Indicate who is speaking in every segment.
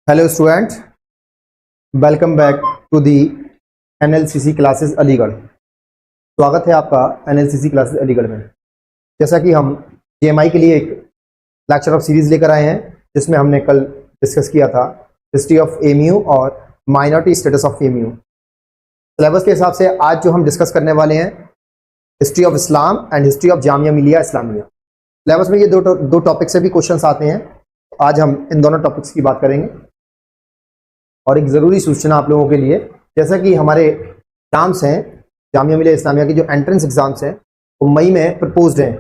Speaker 1: Hello student, welcome back to the NLCC classes Aligarh. स्वागत है आपका एनएलसीसी क्लासेस अलीगढ़ में। जैसा कि हम जेएमआई के लिए एक लेक्चर ऑफ सीरीज लेकर आए हैं, जिसमें हमने कल डिस्कस किया था हिस्ट्री ऑफ एमयू और minority status of MU. Syllabus के हिसाब से आज जो हम डिस्कस करने वाले हैं history of Islam and history of Jamia Millia Islamia. Syllabus में ये दो टॉपिक से भी क्वेश्चन आते हैं। आज हम इन दोनों टॉपिक्स की बात करेंगे। और एक ज़रूरी सूचना आप लोगों के लिए, जैसा कि हमारे एग्जाम्स हैं जामिया मिलिया इस्लामिया की, जो एंट्रेंस एग्जाम्स हैं वो मई में प्रपोज्ड हैं।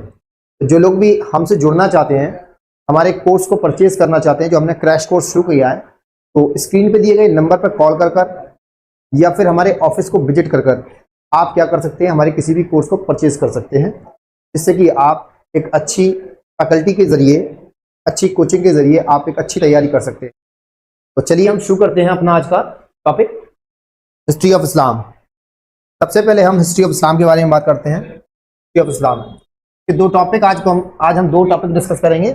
Speaker 1: तो जो लोग भी हमसे जुड़ना चाहते हैं, हमारे कोर्स को परचेज करना चाहते हैं, जो हमने क्रैश कोर्स शुरू किया है, तो स्क्रीन पे दिए गए नंबर पर कॉल कर या फिर हमारे ऑफिस को विजिट कर आप क्या कर सकते हैं, हमारे किसी भी कोर्स को परचेज कर सकते हैं, जिससे कि आप एक अच्छी फैकल्टी के ज़रिए, अच्छी कोचिंग के ज़रिए आप एक अच्छी तैयारी कर सकते हैं। तो चलिए हम शुरू करते हैं अपना आज का टॉपिक हिस्ट्री ऑफ इस्लाम। सबसे पहले हम हिस्ट्री ऑफ इस्लाम के बारे में बात करते हैं। हिस्ट्री ऑफ इस्लाम के दो टॉपिक आज हम दो टॉपिक डिस्कस करेंगे।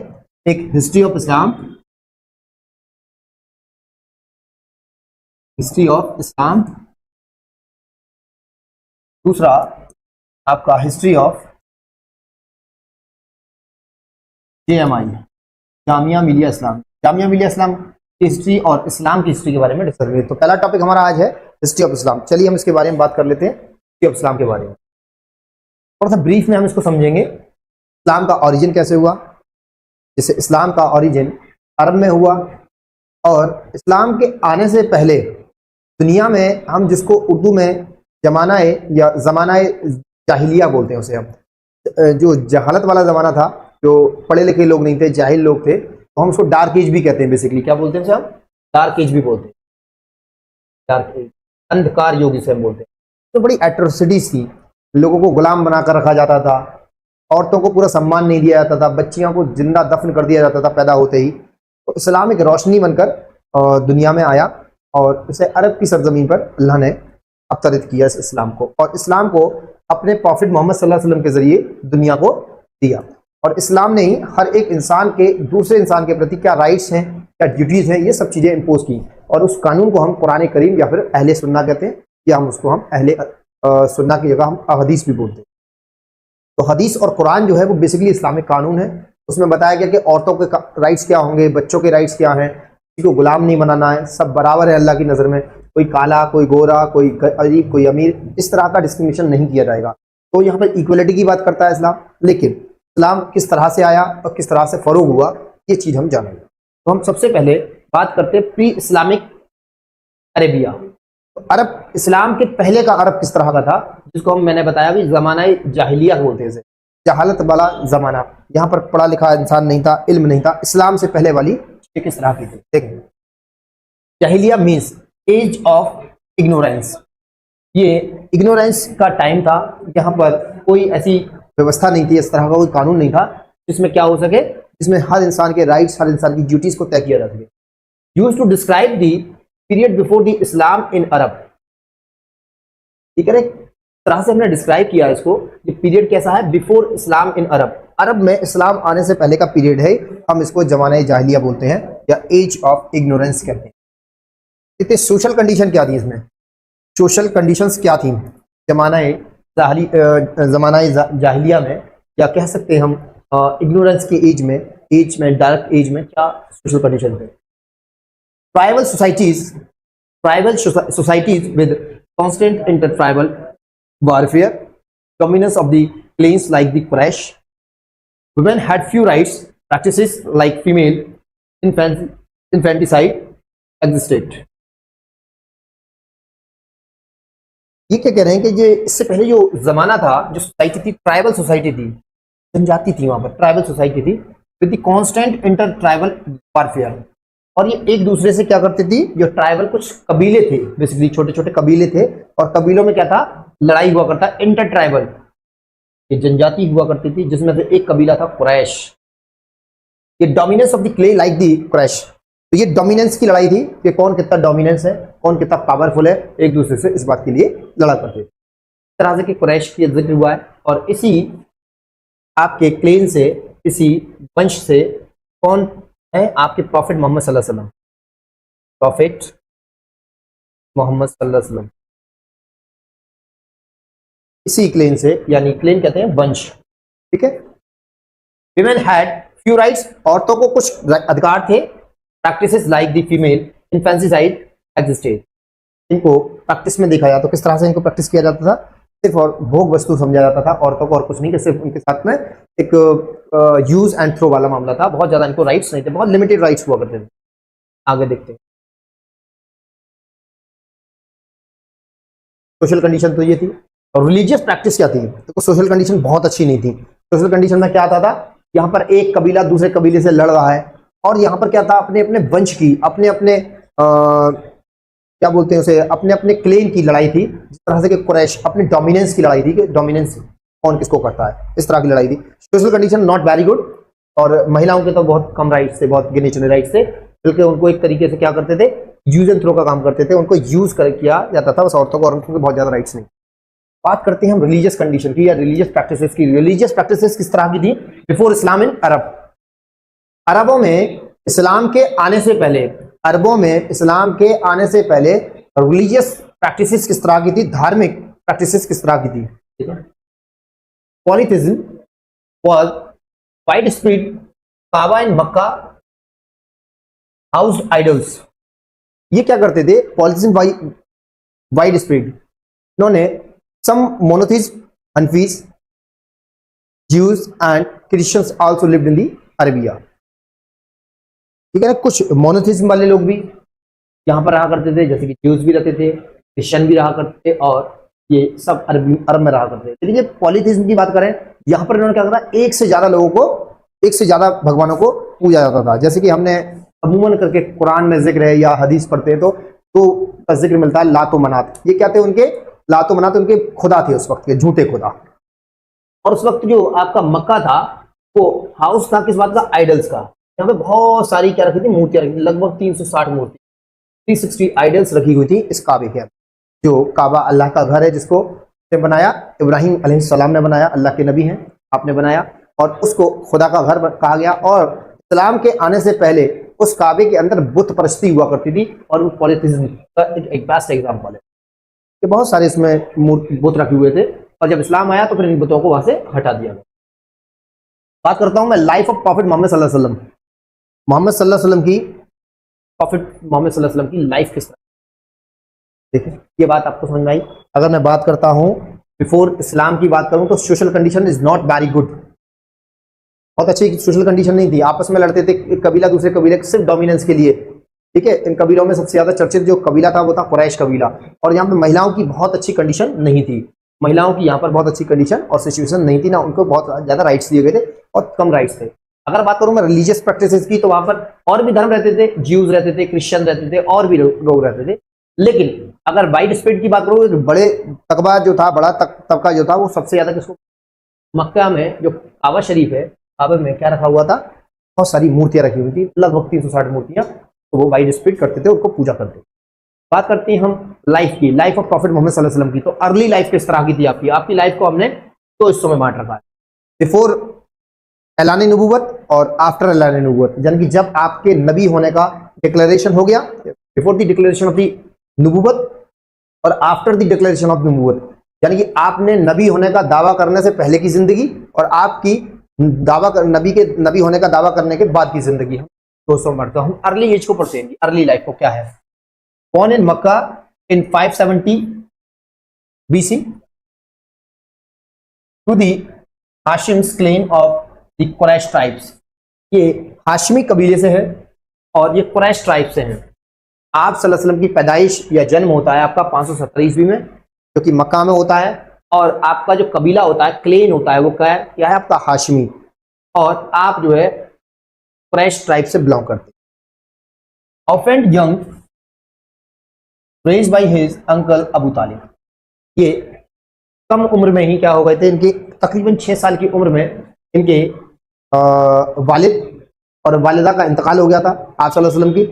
Speaker 1: एक history of Islam, history of Islam, दूसरा आपका history of JMI, Jamia Millia इस्लाम। जामिया मिलिया इस्लाम की हिस्ट्री और इस्लाम की हिस्ट्री के बारे में डिस्कस करेंगे। तो पहला टॉपिक हमारा आज है हिस्ट्री ऑफ इस्लाम। चलिए हम इसके बारे में बात कर लेते हैं, हिस्ट्री ऑफ इस्लाम के बारे में। थोड़ा सा ब्रीफ में हम इसको समझेंगे। इस्लाम का ओरिजिन कैसे हुआ, जैसे इस्लाम का ओरिजिन अरब में हुआ, और इस्लाम के आने से पहले दुनिया में हम जिसको उर्दू में ज़माना जाहिलिया बोलते हैं, उसे हम जो जहालत वाला ज़माना था, जो पढ़े लिखे लोग नहीं थे, जाहिल लोग थे, तो हम उसको डार्क एज भी कहते हैं। बेसिकली क्या बोलते हैं उसे हम? डार्क एज भी बोलते हैं, डार्क एज, अंधकार युग इसे हम बोलते हैं। तो बड़ी एट्रोसिटीज थी, लोगों को गुलाम बनाकर रखा जाता था, औरतों को पूरा सम्मान नहीं दिया जाता था, बच्चियों को जिंदा दफन कर दिया जाता था पैदा होते ही। तो इस्लाम एक रोशनी बनकर दुनिया में आया, और इसे अरब की सरजमीन पर अल्लाह ने अवतरित किया इस इस्लाम को, और इस्लाम को अपने प्रॉफिट मोहम्मद सल्लल्लाहु अलैहि वसल्लम के जरिए दुनिया को दिया। और इस्लाम ने ही हर एक इंसान के दूसरे इंसान के प्रति क्या राइट्स हैं, क्या ड्यूटीज़ हैं, ये सब चीज़ें इम्पोज की। और उस कानून को हम कुरान करीम या फिर अहले सुन्ना कहते हैं, या हम उसको हम अहले सुन्ना की जगह हम हदीस भी बोलते हैं। तो हदीस और कुरान जो है वो बेसिकली इस्लामिक कानून है। उसमें बताया गया कि औरतों के राइट्स क्या होंगे, बच्चों के राइट्स क्या हैं, किसी को गुलाम नहीं बनाना है, सब बराबर है अल्लाह की नज़र में। कोई काला, कोई गोरा, कोई गरीब, कोई अमीर, इस तरह का डिस्क्रिमिनेशन नहीं किया जाएगा। तो यहाँ पर इक्वलिटी की बात करता है इस्लाम। लेकिन इस्लाम किस तरह से आया और किस तरह से फरोग हुआ, ये चीज़ हम जानेंगे। तो हम सबसे पहले बात करते हैं प्री इस्लामिक अरेबिया। तो अरब, इस्लाम के पहले का अरब किस तरह का था, जिसको मैंने बताया भी ज़माना जाहिलिया बोलते हैं, जहालत वाला ज़माना। यहाँ पर पढ़ा लिखा इंसान नहीं था, इल्म नहीं था। इस्लाम से पहले वाली किस तरह की थी, देखेंगे। जाहिलिया मीन्स एज ऑफ इग्नोरेंस। ये इग्नोरेंस का टाइम था, यहाँ पर कोई ऐसी व्यवस्था नहीं थी, इस तरह का कोई कानून नहीं था जिसमें क्या हो सके, जिसमें हर इंसान के राइट्स, हर इंसान की ड्यूटीज को तय किया जा सके। Used to describe the period before the Islam in Arab. ठीक है, एक तरह से हमने डिस्क्राइब किया इसको, ये पीरियड कैसा है, बिफोर इस्लाम इन अरब। अरब में इस्लाम आने से पहले का पीरियड है, हम इसको जमाना जाहिलिया बोलते हैं या एज ऑफ इग्नोरेंस कहते हैं। इतने सोशल कंडीशन क्या थी इसमें, सोशल कंडीशंस क्या थी जमाना जाहिलिया में, या कह सकते हैं हम इग्नोरेंस के एज में, डार्क एज में क्या सोशल कंडीशन थे। Tribal societies with constant inter tribal warfare, dominance of the clans like the Quraysh. Women had few rights, practices like female infanticide existed. ये क्या कह रहे हैं कि जो इससे पहले जो जमाना था, जो सोसाइटी थी, ट्राइबल सोसाइटी थी, जनजाति थी, वहां पर ट्राइबल सोसाइटी थी with the constant inter tribal warfare. और ये एक दूसरे से क्या करती थी, जो ट्राइबल कुछ कबीले थे, बेसिकली छोटे छोटे कबीले थे, और कबीलों में क्या था, लड़ाई हुआ करता, इंटर ट्राइबल ये जनजाति हुआ करती थी, जिसमें से एक कबीला था कुरैश। ये dominance of the clan like the Quraysh. तो ये डोमिनेंस की लड़ाई थी कि कौन कितना डोमिनेंस है, कौन कितना पावरफुल है, एक दूसरे से इस बात के लिए लड़ा करते। इस तरह से कि कुरैश की जिक्र हुआ है, और इसी आपके क्लेन से, इसी वंश से कौन है, आपके प्रॉफिट मोहम्मद सल्लल्लाहु अलैहि वसल्लम। प्रॉफिट मोहम्मद सल्लल्लाहु अलैहि वसल्लम। इसी क्लेन से, यानी क्लेन कहते हैं वंश, ठीक है। विमेन हैड फ्यू राइट्स, औरतों को कुछ अधिकार थे। Practices like the female infanticide existed, इनको प्रैक्टिस में देखा जाए तो किस तरह से इनको प्रैक्टिस किया जाता था, सिर्फ और भोग वस्तु समझा जाता था औरतों को, और कुछ नहीं, कि सिर्फ उनके साथ में एक यूज एंड थ्रो वाला मामला था। बहुत ज्यादा इनको राइट्स नहीं थे, बहुत लिमिटेड राइट्स हुआ करते थे। आगे देखते हैं। सोशल कंडीशन तो ये थी, और रिलीजियस प्रैक्टिस क्या थी, तो सोशल कंडीशन बहुत अच्छी नहीं थी। सोशल कंडीशन में क्या आता था, यहाँ पर एक कबीला दूसरे कबीले से लड़ रहा है, और यहाँ पर क्या था, अपने अपने वंश की, अपने अपने क्या बोलते हैं उसे, अपने अपने क्लेम की लड़ाई थी। जिस तरह से कि कुरैश अपने डोमिनेंस की लड़ाई थी, कि डोमिनेंस कौन किसको करता है, इस तरह की लड़ाई थी। Social condition not very good, और महिलाओं के तो बहुत कम राइट्स थे, बहुत गिने चुने राइट्स थे, बल्कि उनको एक तरीके से क्या करते थे, यूज एंड थ्रो का काम करते थे, उनको यूज किया जाता था बस औरतों को, और उनको बहुत ज्यादा राइट्स नहीं। बात करते हैं हम रिलीजियस कंडीशन की या रिलीजियस प्रैक्टिसेस की। रिलीजियस प्रैक्टिसेस किस तरह की थी बिफोर इस्लाम इन अरब। अरबों में इस्लाम के आने से पहले, अरबों में इस्लाम के आने से पहले रिलीजियस प्रैक्टिसेस किस तरह की थी, धार्मिक प्रैक्टिसेस किस तरह की थी, ठीक है। Polytheism was widespread, Kaaba in Mecca house idols. ये क्या करते थे, पॉलीथिज्म वाइड स्प्रेड, इन्होंने some monotheism, Hanifs, Jews and Christians also lived in the Arabia, ठीक है ना। कुछ मोनोथिज्म वाले लोग भी यहाँ पर रहा करते थे, जैसे कि ज्यूज भी रहते थे, क्रिश्चियन भी रहा करते थे, और ये सब अरब में रहा करते थे। लेकिन पॉलीथिज्म की बात करें, यहाँ पर इन्होंने क्या करा, एक से ज्यादा लोगों को, एक से ज्यादा भगवानों को पूजा जाता था। जैसे कि हमने अमूमन करके कुरान में जिक्र है या हदीस पढ़ते हैं तो जिक्र मिलता है लातो मनात। ये क्या थे उनके, लातो मनात उनके खुदा थे उस वक्त के, झूठे खुदा। और उस वक्त जो आपका मक्का था वो हाउस था किस बात का, आइडल्स का। यहाँ पे बहुत सारी क्या रखी थी, मूर्तियां रखी थी, लगभग 360 मूर्ति, 360 आइडल्स रखी हुई थी इस काबे के। जो काबा अल्लाह का घर है, जिसको बनाया इब्राहिम अलैहिस्सलाम ने बनाया, अल्लाह के नबी हैं, आपने बनाया, और उसको खुदा का घर कहा गया। और इस्लाम के आने से पहले उस काबे के अंदर बुत परस्ती हुआ करती थी, और वो पॉलीथिज्म का एक बेस्ट एग्जाम्पल है कि बहुत सारे इसमें बुत रखे हुए थे, और जब इस्लाम आया तो फिर इन बुतों को वहां से हटा दिया गया। बात करता हूं मैं लाइफ ऑफ प्रॉफिट मोहम्मद सल्लल्लाहु अलैहि वसल्लम। मोहम्मद सल्लल्लाहु अलैहि वसल्लम की, प्रॉफिट मोहम्मद सल्लल्लाहु अलैहि वसल्लम की लाइफ किस तरह, देखिए ये बात आपको समझ में आई। अगर मैं बात करता हूं बिफोर इस्लाम की बात करूं, तो social condition is not very good, बहुत अच्छी सोशल कंडीशन नहीं थी। आपस में लड़ते थे, एक कबीला दूसरे कबीले के सिर्फ डोमिनेंस के लिए, ठीक है। इन कबीलों में सबसे ज्यादा चर्चित जो कबीला था वो था कुरैश कबीला। और यहाँ पे महिलाओं की बहुत अच्छी कंडीशन नहीं थी, महिलाओं की यहाँ पर बहुत अच्छी कंडीशन और सिचुएशन नहीं थी ना, उनको बहुत ज्यादा राइट्स दिए गए थे और कम राइट्स थे। अगर बात करूं मैं रिलीजियस प्रैक्टिसेस की, तो वहां पर और भी धर्म रहते थे, ज्यूज रहते थे, क्रिश्चियन रहते थे, और भी लोग रहते थे। लेकिन अगर वाइड स्प्रेड की बात करूं, बड़े तकबा जो था, बड़ा तबका जो था, वो सबसे ज्यादा किसको, मक्का में जो काबा शरीफ है, काबे में क्या रखा हुआ था, बहुत सारी मूर्तियां रखी हुई थी, लगभग 360 मूर्तियां, तो वो वाइड स्प्रेड करते थे, उनको पूजा करते थे। बात करते हैं हम लाइफ की, लाइफ ऑफ प्रॉफिट मोहम्मद सल्लल्लाहु अलैहि वसल्लम की। तो अर्ली लाइफ किस तरह की थी आपकी लाइफ को हमने दो हिस्सों में बांट रखा है, बिफोर ऐलान नबूवत और आफ्टर ऐलान नबूवत, यानी कि जब आपके नबी होने का डिक्लेरेशन हो गया, before the declaration of the नबूवत और आफ्टर द डिक्लेरेशन ऑफ नबूवत, यानी कि आपने नबी होने का दावा करने से पहले की जिंदगी और आपकी नबी होने का दावा करने के बाद की जिंदगी। हम दोस्तों बढ़ता हूं, अर्ली एज को पढ़ते हैं, अर्ली लाइफ को क्या है। born in Makkah in 570 BC to the Hashim's clan of the Quraysh tribes। ये हाशमी कबीले से है और ये कुरैश ट्राइब से हैं। आप सल्लल्लाहु अलैहि वसल्लम की पैदाइश या जन्म होता है आपका 570 ईस्वी में, जो कि मक्का में होता है, और आपका जो कबीला होता है, क्लेन होता है, वो क्या है आपका हाशमी, और आप जो है कुरैश ट्राइब से बिलोंग करते हैं। Orphaned young raised by his uncle Abu Talib, ये कम उम्र में ही क्या हो गए थे, इनके तकरीबन 6 साल की उम्र में इनके वालिद और वालिदा का इंतकाल हो गया था आप सल्लल्लाहु अलैहि वसल्लम की।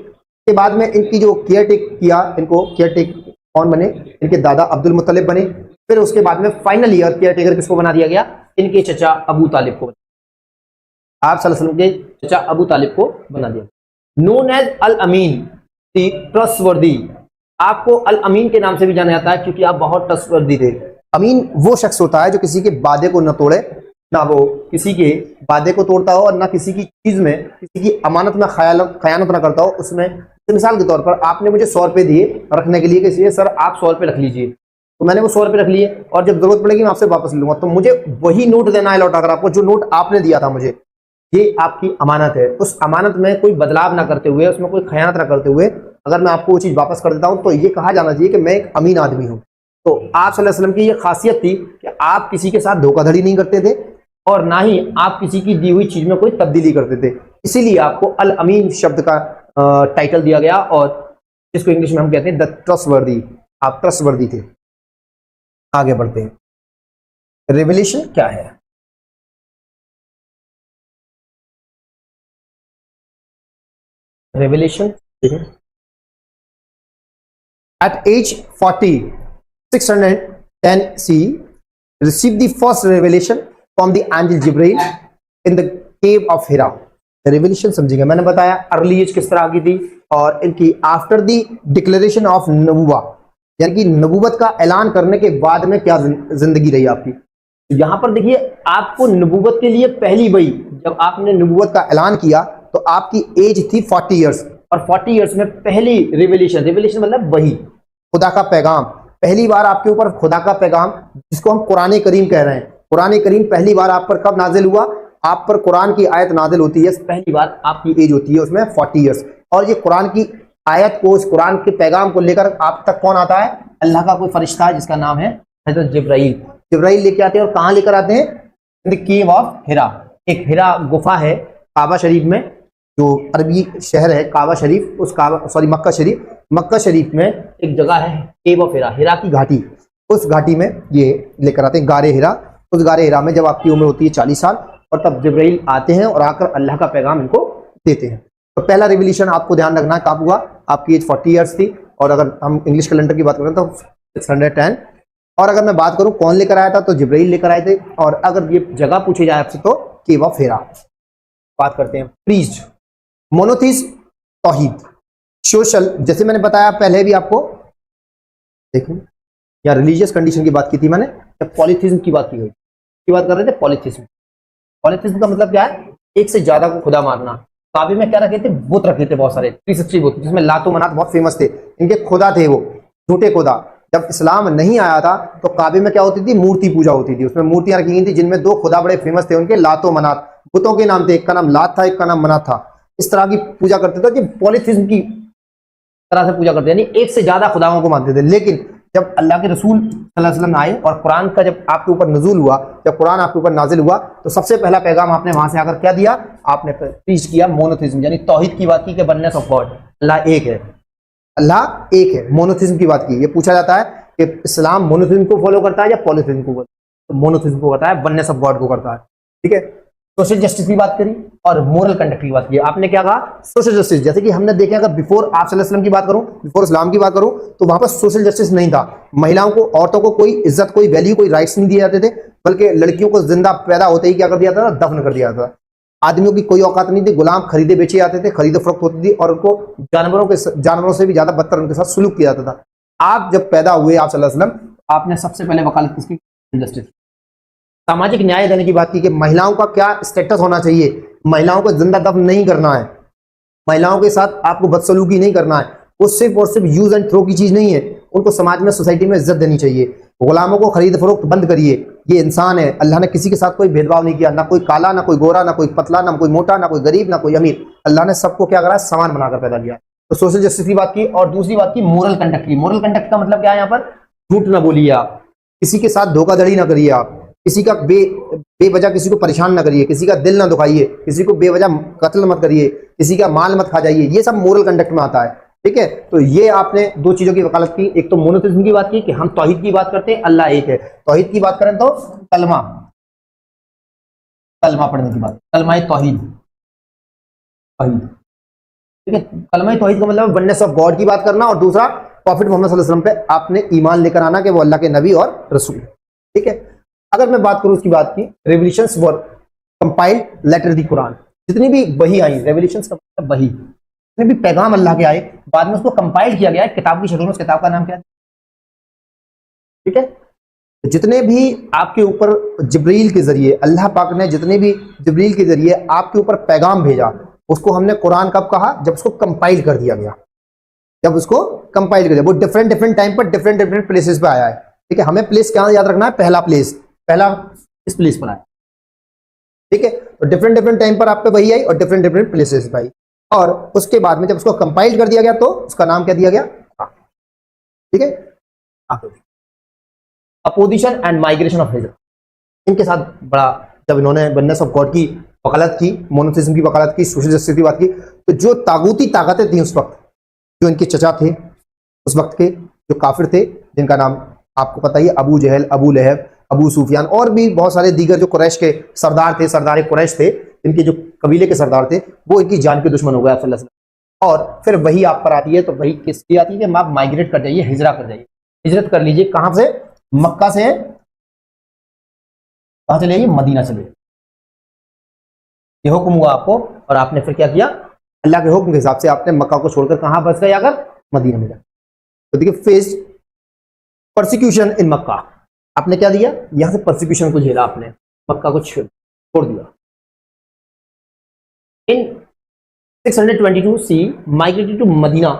Speaker 1: के बाद में इनकी जो केयर टेक किया, इनको केयर टेक कौन बने, इनके दादा अब्दुल मुत्तलिब बने। फिर उसके बाद में फाइनल ईयर केयर टेकर किसको बना दिया गया, इनके चचा अबू तालिब को, आप सल्लल्लाहु अलैहि वसल्लम के चचा अबू तालिब को बना दिया। नोन एज अल अमीन, ट्रस्टवर्दी। आपको अल अमीन के नाम से भी जाना जाता है क्योंकि आप बहुत ट्रस्टवर्दी थे। अमीन वो शख्स होता है जो किसी के वादे को न तोड़े, ना वो किसी के वादे को तोड़ता हो और ना किसी की चीज में, किसी की अमानत में खयानत ना करता हो उसमें। मिसाल के तौर पर आपने मुझे 100 रुपए दिए रखने के लिए, कि सर आप 100 रुपए रख लीजिए, तो मैंने वो 100 रुपए रख लिए और जब जरूरत पड़ेगी मैं आपसे वापस लूंगा, तो मुझे वही नोट देना है लौटाकर आपको, जो नोट आपने दिया था मुझे। ये आपकी अमानत है। उस अमानत में कोई बदलाव ना करते हुए, उसमें कोई खयानत ना करते हुए अगर मैं आपको वो चीज वापस कर देता हूं तो ये कहा जाना चाहिए कि मैं एक अमीन आदमी हूं। तो आप सल्लल्लाहु अलैहि वसल्लम की ये खासियत थी कि आप किसी के साथ धोखाधड़ी नहीं करते थे और ना ही आप किसी की दी हुई चीज में कोई तब्दीली करते थे। इसीलिए आपको अल अमीन शब्द का टाइटल दिया गया और जिसको इंग्लिश में हम कहते हैं द ट्रस्टवर्दी। आप ट्रस्टवर्दी थे। आगे बढ़ते हैं। रेवलेशन क्या है? Revelation at age 40, 610 CE, received the first revelation from the angel Jibreel in the cave of Hira. Revelation समझेंगे। मैंने बताया अर्ली एज किस तरह की थी और इनकी आफ्टर दी डिक्लेरेशन ऑफ नबुवा, यानी कि नबूवत का ऐलान करने के बाद में क्या जिंदगी रही आपकी। यहां पर देखिए, आपको नबूवत के लिए पहली वही, जब आपने नबूवत का ऐलान किया तो आपकी एज थी 40 इयर्स और 40 इयर्स में पहली रेवलेशन, रेवलेशन मतलब वही, खुदा का पैगाम, पहली बार आपके ऊपर खुदा का पैगाम, जिसको हम कुरान करीम कह रहे हैं। कुरान करीम पहली बार आप पर कब नाजिल हुआ? आप पर कुरान की आयत नाजिल होती है पहली बार, आपकी एज होती है उसमें 40 इयर्स। और ये कुरान की आयत को, इस कुरान के पैगाम को लेकर आप तक कौन आता है? अल्लाह का कोई फरिश्ता है जिसका नाम है हजरत जिब्राइल। जिब्राइल लेके आते हैं और कहां लेकर आते हैं? इन द केव ऑफ हिरा। एक हिरा गुफा है काबा शरीफ में, जो अरबी शहर है काबा शरीफ, उस मक्का शरीफ में एक जगह है केव ऑफ हिरा, हिरा की घाटी। उस घाटी में ये लेकर आते हैं गारे हिरा। उस गारे हिरा में जब आपकी उम्र होती है 40 साल और तब जिब्राइल आते हैं और आकर अल्लाह का पैगाम इनको देते हैं। तो पहला रिवलेशन आपको ध्यान रखना है कब हुआ? आपकी एज 40 इयर्स थी और अगर हम इंग्लिश कैलेंडर की बात करें तो 610। और अगर मैं बात करूं कौन लेकर आया था, तो जिब्राइल लेकर आए थे। और अगर ये जगह पूछी जाए आपसे तो केव ऑफ हिरा। बात करते हैं प्रीस्ट, मोनोथीस्ट, तौहीद, सोशल। जैसे मैंने बताया पहले भी आपको, देखो या रिलीजियस कंडीशन की बात की थी मैंने, या पॉलीथिज्म की बात की बात कर रहे थे। पॉलीथिज्म, पॉलीथिज्म का मतलब क्या है? एक से ज्यादा को खुदा मानना। काबे में क्या रखे थे? बुत रखे थे बहुत सारे, 360 बुत, जिसमें लातो मनात बहुत फेमस थे। इनके खुदा थे वो झूठे खुदा। जब इस्लाम नहीं आया था तो काबे में क्या होती थी? मूर्ति पूजा होती थी। उसमें मूर्तियां रखी गई थी जिनमें दो खुदा बड़े फेमस थे उनके, लातो मनात। बुतों के नाम थे, एक का नाम लात था, एक का नाम मनात था। इस तरह की पूजा करते थे, पॉलीथिज्म की तरह से पूजा करते, यानी एक से ज्यादा खुदाओं को मानते थे। लेकिन जब अल्लाह के रसूल सल्लल्लाहु अलैहि वसल्लम आए और कुरान का जब आपके ऊपर नज़ूल हुआ, जब कुरान आपके ऊपर नाजिल हुआ, तो सबसे पहला पैगाम आपने वहां से आकर क्या दिया? आपने प्रीच किया मोनोथिज्म, यानी तौहीद की बात की कि वननेस ऑफ गॉड, अल्लाह एक है, अल्लाह एक है। मोनोथिज्म की बात की। ये पूछा जाता है कि इस्लाम मोनोथिज्म को फॉलो करता है या पॉलीथिज्म को? तो मोनोथिज्म को करता है, वननेस ऑफ गॉड को करता है। ठीक है। सोशल जस्टिस की बात करी और मोरल कंडक्ट की बात की। आपने क्या कहा? Social justice. जैसे कि हमने देखे, अगर बिफोर आप सल्लल्लाहु अलैहि वसल्लम की बात करूं, बिफोर इस्लाम की बात करूं, तो वहां पर सोशल जस्टिस नहीं था। महिलाओं को, औरतों को कोई इज्जत, कोई वैल्यू, कोई राइट्स नहीं दिए जाते थे, बल्कि लड़कियों को जिंदा पैदा होते ही क्या कर दिया था? दफन कर दिया था। आदमियों की कोई औकात नहीं थी, गुलाम खरीदे बेचे जाते थे, खरीदो फरोख्त होती थी और उनको जानवरों से भी ज्यादा बदतर उनके साथ सुलूक किया जाता था। आप जब पैदा हुए आप सल्लल्लाहु अलैहि वसल्लम, आपने सबसे पहले वकालत किसकी? जस्टिस। सामाजिक न्याय देने की बात की कि महिलाओं का क्या स्टेटस होना चाहिए। महिलाओं को जिंदा दफन नहीं करना है, महिलाओं के साथ आपको बदसलूकी नहीं करना है। वो सिर्फ और सिर्फ यूज एंड थ्रो की चीज नहीं है, उनको समाज में, सोसाइटी में इज्जत देनी चाहिए। गुलामों को खरीद फरोख्त बंद करिए, ये इंसान है। अल्लाह ने किसी के साथ कोई भेदभाव नहीं किया, ना कोई काला, ना कोई गोरा, ना कोई पतला, ना कोई मोटा, ना कोई गरीब, ना कोई अमीर। अल्लाह ने सबको क्या करा? समान बनाकर पैदा किया। तो सोशल जस्टिस की बात की। और दूसरी बात की मोरल कंडक्ट की। मोरल कंडक्ट का मतलब क्या है? यहाँ पर झूठ ना बोलिए आप, किसी के साथ धोखाधड़ी ना करिए आप, किसी का बेवजह किसी को परेशान ना करिए, किसी का दिल ना दुखाइए, किसी को बेवजह कत्ल मत करिए, किसी का माल मत खा जाइए। ये सब मोरल कंडक्ट में आता है। ठीक है। तो ये आपने दो चीजों की वकालत की। एक तो मोनोथिज्म की बात की कि हम तौहीद की बात करते हैं, अल्लाह एक है। तौहीद की बात करें तो कलमा पढ़ने की बात, कलमा तौहीद। ठीक है। कलमा तौहीद का मतलब वननेस ऑफ गॉड की बात करना, और दूसरा प्रॉफिट मोहम्मद सल्लल्लाहु अलैहि वसल्लम पे आपने ईमान लेकर आना कि वो अल्लाह के नबी और रसूल। ठीक है। अगर मैं बात करूं उसकी बात की, रेवल्यूशंस वर कंपाइल्ड लेटर दी कुरान। जितनी भी वही आई, रेवल्यूशंस का मतलब वही, जितने भी पैगाम अल्लाह के आए बाद में उसको कंपाइल किया गया है किताब की शक्ल में, उस किताब का नाम क्या है? ठीक है, तो जितने भी आपके ऊपर जिब्रील के जरिए अल्लाह पाक ने जितने भी जिब्रील के जरिए आपके ऊपर पैगाम भेजा, उसको हमने कुरान कब कहा? जब उसको कंपाइल कर दिया गया, जब उसको कंपाइल कर दिया। वो डिफरेंट डिफरेंट टाइम पर डिफरेंट डिफरेंट प्लेसेस पे आया है। ठीक है, हमें प्लेस क्या याद रखना है? पहला प्लेस, पहला इस प्लेस पर आया। ठीक है, तो डिफरेंट डिफरेंट टाइम पर आप पे वही आई और डिफरेंट डिफरेंट प्लेसेस पे आई, और उसके बाद में जब उसको कंपाइल कर दिया गया तो उसका नाम क्या दिया गया? ठीक है, अपोजिशन एंड माइग्रेशन ऑफ हिजरा, इनके साथ बड़ा, जब इन्होंने वननेस ऑफ गॉड की वकालत की, मोनोथिज्म की वकालत की, सोशल जस्टिस की बात की, तो जो तागूती ताकतें थी उस वक्त, जो इनके चचा थे उस वक्त के, जो काफिर थे, जिनका नाम आपको पता ही है, अबू जहल, अबू लहब, अबू सुफियान, और भी बहुत सारे दीगर जो कुरैश के सरदार थे, सरदार कुरैश थे, इनके जो कबीले के सरदार थे, वो इनकी जान के दुश्मन हो गए। और फिर वही आप पर आती है, तो वही किसकी आती है कि आप माइग्रेट कर जाइए, हिजरा कर जाइए, हिजरत कर लीजिए। कहां से? मक्का से कहां चले जाइए? मदीना चले जाइए। ये हुक्म हुआ आपको, और आपने फिर क्या किया? अल्लाह के हुक्म के हिसाब से आपने मक्का को छोड़कर कहां बस गए? अगर मदीना में गए। तो देखिए, फेस परसिक्यूशन इन मक्का, आपने क्या दिया? यहां से परसिक्यूशन को झेला आपने, मक्का को छोड़ दिया। इन 622 सी माइग्रेटेड टू मदीना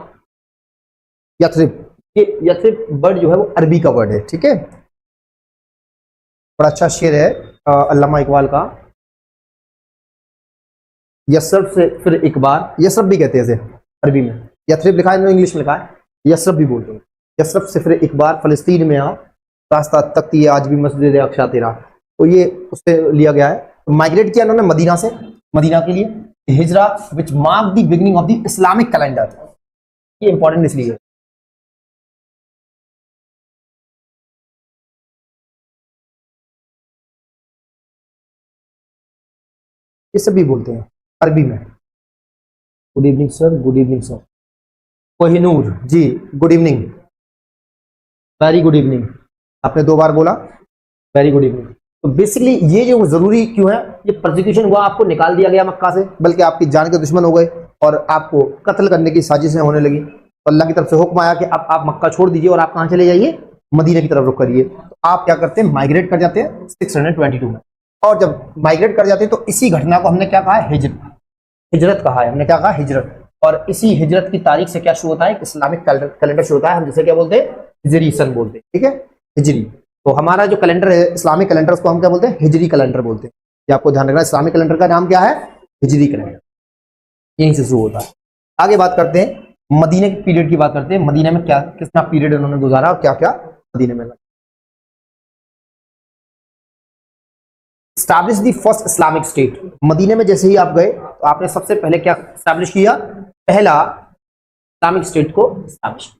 Speaker 1: यथरिब। ये यथरिब वर्ड जो है वो अरबी का वर्ड है। ठीक है, बड़ा अच्छा शेर है अल्लामा इकबाल का, यसरब से फिर एक बार, यसरब भी कहते हैं इसे अरबी में, यथरिब लिखा है, इंग्लिश में लिखा है, यसरब भी बोलते हैं। यसरब से फिर एक बार फिलिस्तीन में आओ, रास्ता तकती है आज भी मस्जिद अक्सा तेरा, तो ये उससे लिया गया है। तो माइग्रेट किया इन्होंने मदीना से, मदीना के लिए, Hijra which mark the beginning of the Islamic calendar. ये इंपॉर्टेंट इसलिए है, ये सभी बोलते हैं अरबी में। Good evening sir, good evening sir. Kohinoor ji, good evening, very good evening. आपने 2 बार बोला, वेरी गुड इवनिंग। तो बेसिकली ये जो जरूरी क्यों है? ये प्रोसिक्यूशन हुआ, आपको निकाल दिया गया मक्का से, बल्कि आपकी जान के दुश्मन हो गए और आपको कत्ल करने की साजिशें होने लगी। तो अल्लाह की तरफ से हुक्म आया कि अब आप मक्का छोड़ दीजिए और आप कहां चले जाइए? मदीना की तरफ रुख करिए। तो आप क्या करते हैं? माइग्रेट कर जाते हैं 622 में, और जब माइग्रेट कर जाते हैं तो इसी घटना को हमने क्या कहा है? हिजरत कहा है। हमने क्या कहा? हिजरत। और इसी हिजरत की तारीख से क्या शुरू होता है? इस्लामिक कैलेंडर शुरू होता है, हम जिसे क्या बोलते हैं? हिजरी सन बोलते हैं। ठीक है, हिजरी। तो हमारा जो कैलेंडर है इस्लामिक कैलेंडर, उसको हम क्या बोलते हैं? हिजरी कैलेंडर बोलते हैं। ये आपको ध्यान रखना, इस्लामिक कैलेंडर का नाम क्या है? हिजरी कैलेंडर, यहीं से शुरू होता है। आगे बात करते हैं मदीने के पीरियड की, बात करते हैं मदीने में क्या कितना पीरियड उन्होंने गुजारा और क्या क्या मदीने में। Establish the first Islamic state. मदीने में जैसे ही आप गए तो आपने सबसे पहले क्या स्टैब्लिश किया? पहला इस्लामिक स्टेट को establish,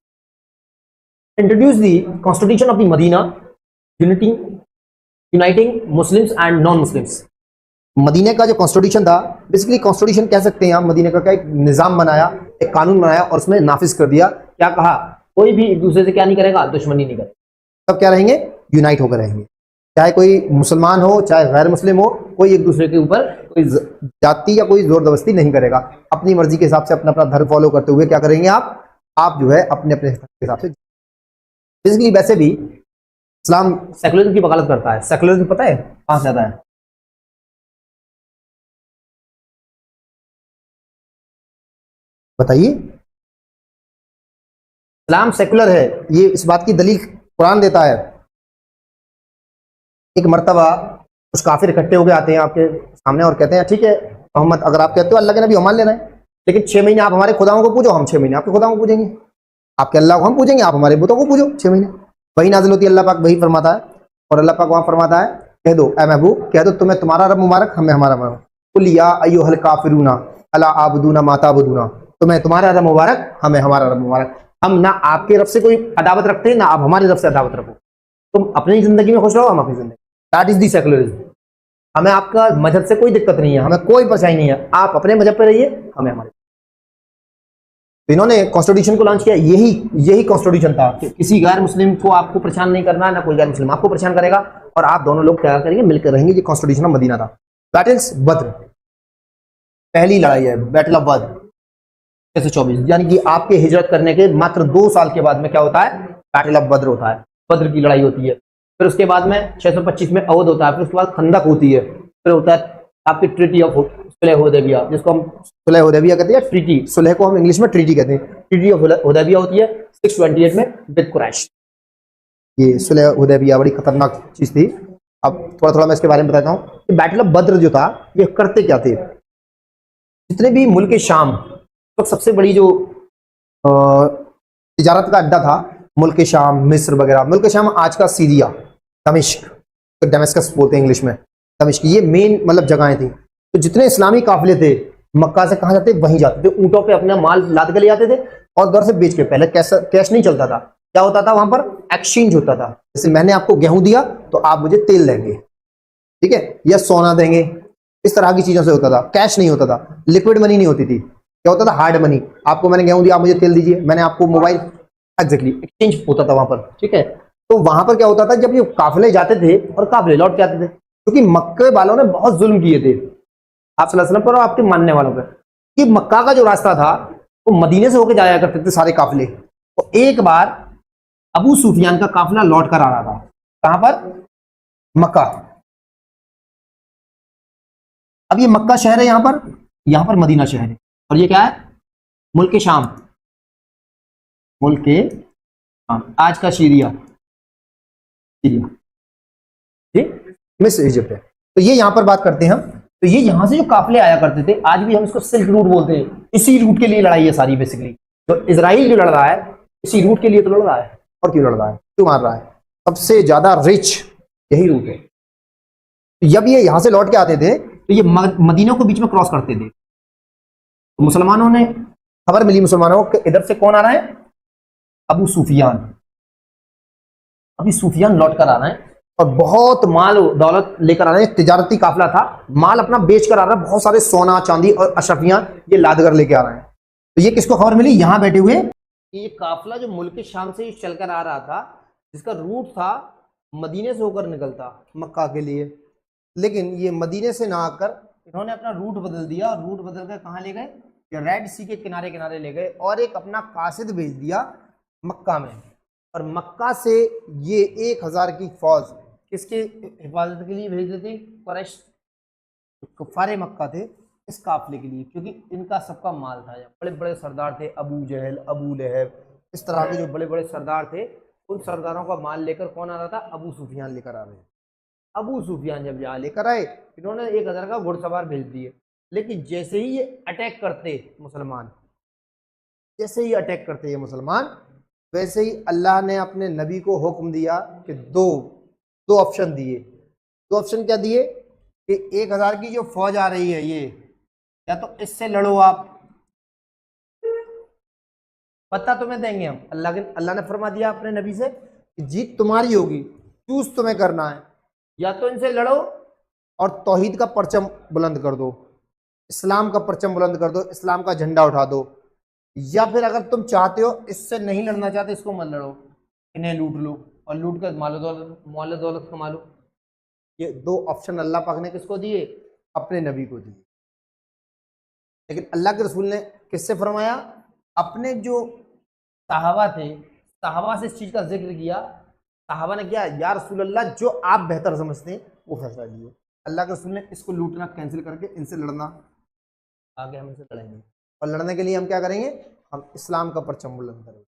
Speaker 1: introduce the constitution of the Medina, uniting Muslims and non Muslims. मदीने का जो कॉन्स्टिट्यूशन था, बेसिकली कॉन्स्टिट्यूशन कह सकते हैं आप, मदीने का एक निजाम बनाया, एक कानून बनाया और उसमें नाफिज कर दिया। क्या कहा? कोई भी एक दूसरे से क्या नहीं करेगा? दुश्मनी नहीं करेगा। सब क्या रहेंगे? यूनाइट होकर रहेंगे। चाहे कोई मुसलमान हो चाहे गैर मुस्लिम हो, कोई एक दूसरे के ऊपर कोई जाति या कोई जोर जबरदस्ती नहीं करेगा। अपनी मर्जी के हिसाब से अपना अपना धर्म फॉलो करते हुए क्या करेंगे? आप जो है अपने अपने हिसाब से। बेसिकली वैसे भी इस्लाम सेकुलरिज्म की वकालत करता है। सेकुलरिज्म पता है कहां से आता है? बताइए। इस्लाम सेकुलर है, ये इस बात की दलील कुरान देता है। एक मर्तबा कुछ काफिर इकट्ठे होकर आते हैं आपके सामने और कहते हैं, ठीक है मोहम्मद, अगर आप कहते हो अल्लाह के नबी हम मान लेना है, लेकिन 6 महीने आप हमारे खुदाओं को पूजो, हम 6 महीने आपके खुदाओं को पूजेंगे। आपके अल्लाह को हम पूजेंगे, आप हमारे बुतों को पूजो 6 महीने। वही नाजिल होती है, अल्लाह पाक वही फरमाता है। और अल्लाह पाक वहां फरमाता है, कह दो ए महबूब, कह दो तुम्हें तुम्हारा रब मुबारक, हमें हमारा मुबारक। कुल या अय्युहल काफिरूना अला आबुदूना मा ताबुदूना, तुम्हें तुम्हारा रब मुबारक, हमें हमारा रब मुबारक। हम ना आपके रब से कोई अदावत रखते हैं, ना आप हमारे रब से अदावत रखो। तुम अपनी जिंदगी में खुश रहो, हम अपनी जिंदगी। That is the secularism. हमें आपका मजहब से कोई दिक्कत नहीं है, हमें कोई परेशानी नहीं है, आप अपने मजहब पे रहिए, हमें हमारे। तो इन्होंने कॉन्स्टिट्यूशन को लॉन्च किया, यही कॉन्स्टिट्यूशन था कि किसी गैर मुस्लिम को आपको परेशान नहीं करना, ना कोई गैर मुस्लिम आपको परेशान करेगा, और आप दोनों लोग क्या करेंगे? मिलकर रहेंगे। ये कॉन्स्टिट्यूशन ऑफ मदीना था। बैटल्स बद्र, पहली लड़ाई है बैटल ऑफ बद्र। 624, यानी कि आपके हिजरत करने के मात्र 2 साल के बाद में क्या होता है, बैटल ऑफ बद्र होता है, बद्र की लड़ाई होती है। फिर उसके बाद में 625 में अवध होता है, फिर उसके बाद खंदक होती है, फिर होता है आपकी ट्रीटी ऑफ सुलह हुदैबिया, जिसको हम सुलह हुदैबिया कहते हैं, ट्रीटी, सुलह को हम इंग्लिश में ट्रीटी कहते हैं, ट्रीटी ऑफ हुदैबिया होती है 628 में विद कुरैश। ये सुलह हुदैबिया बड़ी खतरनाक चीज थी। अब थोड़ा थोड़ा मैं इसके बारे में बताता हूँ कि बैटल ऑफ बद्र जो था ये करते क्या थे। जितने भी मुल्क शाम, तो सबसे बड़ी जो तिजारत का अड्डा था मुल्क शाम, मिस्र वगैरह, मुल्क शाम आज का सीरिया, दमिश्क, तो डेमेस्कस बोलते हैं इंग्लिश में, दमिश्क, ये मेन मतलब जगहें थी। तो जितने इस्लामी काफिले थे मक्का से कहाँ जाते, वहीं जाते थे, ऊंटों पे अपना माल लाद के ले जाते थे और उधर से बेच के, पहले कैश नहीं चलता था, क्या होता था वहां पर एक्सचेंज होता था, जैसे मैंने आपको गेहूं दिया तो आप मुझे तेल देंगे, ठीक है, या सोना देंगे, इस तरह की चीजों से होता था, कैश नहीं होता था, लिक्विड मनी नहीं होती थी, क्या होता था हार्ड मनी, आपको मैंने गेहूं दिया आप मुझे तेल दीजिए, मैंने आपको मोबाइल, एग्जैक्टली एक्सचेंज होता था वहां पर, ठीक है। तो वहां पर क्या होता था, जब ये काफिले जाते थे और काफिले लौट के आते थे, क्योंकि मक्के वालों ने बहुत जुल्म किए थे आप सल्लल्लाहु अलैहि वसल्लम पर और आपके मानने वालों पर, कि मक्का का जो रास्ता था वो मदीने से होकर जाया करते थे सारे काफिले। तो एक बार अबू सुफियान का काफिला लौट कर आ रहा था, कहां पर, मक्का। अब ये मक्का शहर है, यहां पर मदीना शहर है, और ये क्या है, मुल्क शाम, मुल्क शाम, आज का सीरिया, सीरिया, ठीक, मिस्र, इजिप्ट है। तो ये यहां पर बात करते हैं हम, तो ये यहां से जो काफिले आया करते थे, आज भी हम इसको सिल्क रूट बोलते हैं, इसी रूट के लिए लड़ाई है सारी बेसिकली। तो इजराइल जो लड़ रहा है इसी रूट के लिए तो लड़ रहा है, और क्यों लड़ रहा है, क्यों मार रहा है, सबसे ज्यादा रिच यही रूट है। जब ये यहां से लौट के आते थे तो ये मदीना को बीच में क्रॉस करते थे, तो मुसलमानों ने खबर मिली, मुसलमानों को इधर से कौन आ रहा है, अबू सुफियान, अभी सुफियान लौट कर आ रहे हैं और बहुत माल दौलत लेकर आ रहे हैं, तिजारती काफिला था, माल अपना बेच कर आ रहा है, बहुत सारे सोना चांदी और अशरफियां ये लाद कर लेके आ रहे हैं। तो ये किसको खबर मिली, यहां बैठे हुए, ये काफिला जो मुल्क शाम से चलकर आ रहा था, जिसका रूट था मदीने से होकर निकलता मक्का के लिए, लेकिन ये मदीने से ना आकर इन्होंने अपना रूट बदल दिया, और रूट बदल कर कहाँ ले गए, रेड सी के किनारे किनारे ले गए, और एक अपना कासिद भेज दिया मक्का में, और मक्का से ये 1000 की फौज किसके हिफाजत के लिए भेज देते, कुरैश कुफारे मक्का थे इस काफिले के लिए, क्योंकि इनका सबका माल था, बड़े बड़े सरदार थे, अबू जहल, अबू लहब, इस तरह के जो बड़े बड़े सरदार थे, उन सरदारों का माल लेकर कौन आ रहा था, अबू सुफियान लेकर आ रहे हैं। अबू सुफियान जब यहाँ लेकर आए, इन्होंने 1000 का घुड़सवार भेज दिए, लेकिन जैसे ही ये अटैक करते मुसलमान, जैसे ही अटैक करते ये मुसलमान, वैसे ही अल्लाह ने अपने नबी को हुक्म दिया कि दो ऑप्शन दिए। दो ऑप्शन क्या दिए कि 1000 की जो फौज आ रही है, ये या तो इससे लड़ो आप, पता तुम्हें देंगे हम, अल्लाह ने फरमा दिया अपने नबी से कि जीत तुम्हारी होगी, चूज तुम्हें करना है, या तो इनसे लड़ो और तौहीद का परचम बुलंद कर दो, इस्लाम का परचम बुलंद कर दो, इस्लाम का झंडा उठा दो, या फिर अगर तुम चाहते हो इससे नहीं लड़ना चाहते, इसको मत लड़ो, इन्हें लूट लो और लूट कर माल दौलत कमा लो। ये दो ऑप्शन अल्लाह पाक ने किसको दिए, अपने नबी को दिए। लेकिन अल्लाह के रसूल ने किससे फरमाया, अपने जो सहाबा थे, सहाबा से इस चीज का जिक्र किया, सहाबा ने किया या रसूल अल्लाह जो आप बेहतर समझते हैं वो फैसला लिए। अल्लाह के रसूल ने इसको लूटना कैंसिल करके इनसे लड़ना, आगे हम इनसे लड़ेंगे, और लड़ने के लिए हम क्या करेंगे, हम इस्लाम का परचम बुलंद करेंगे।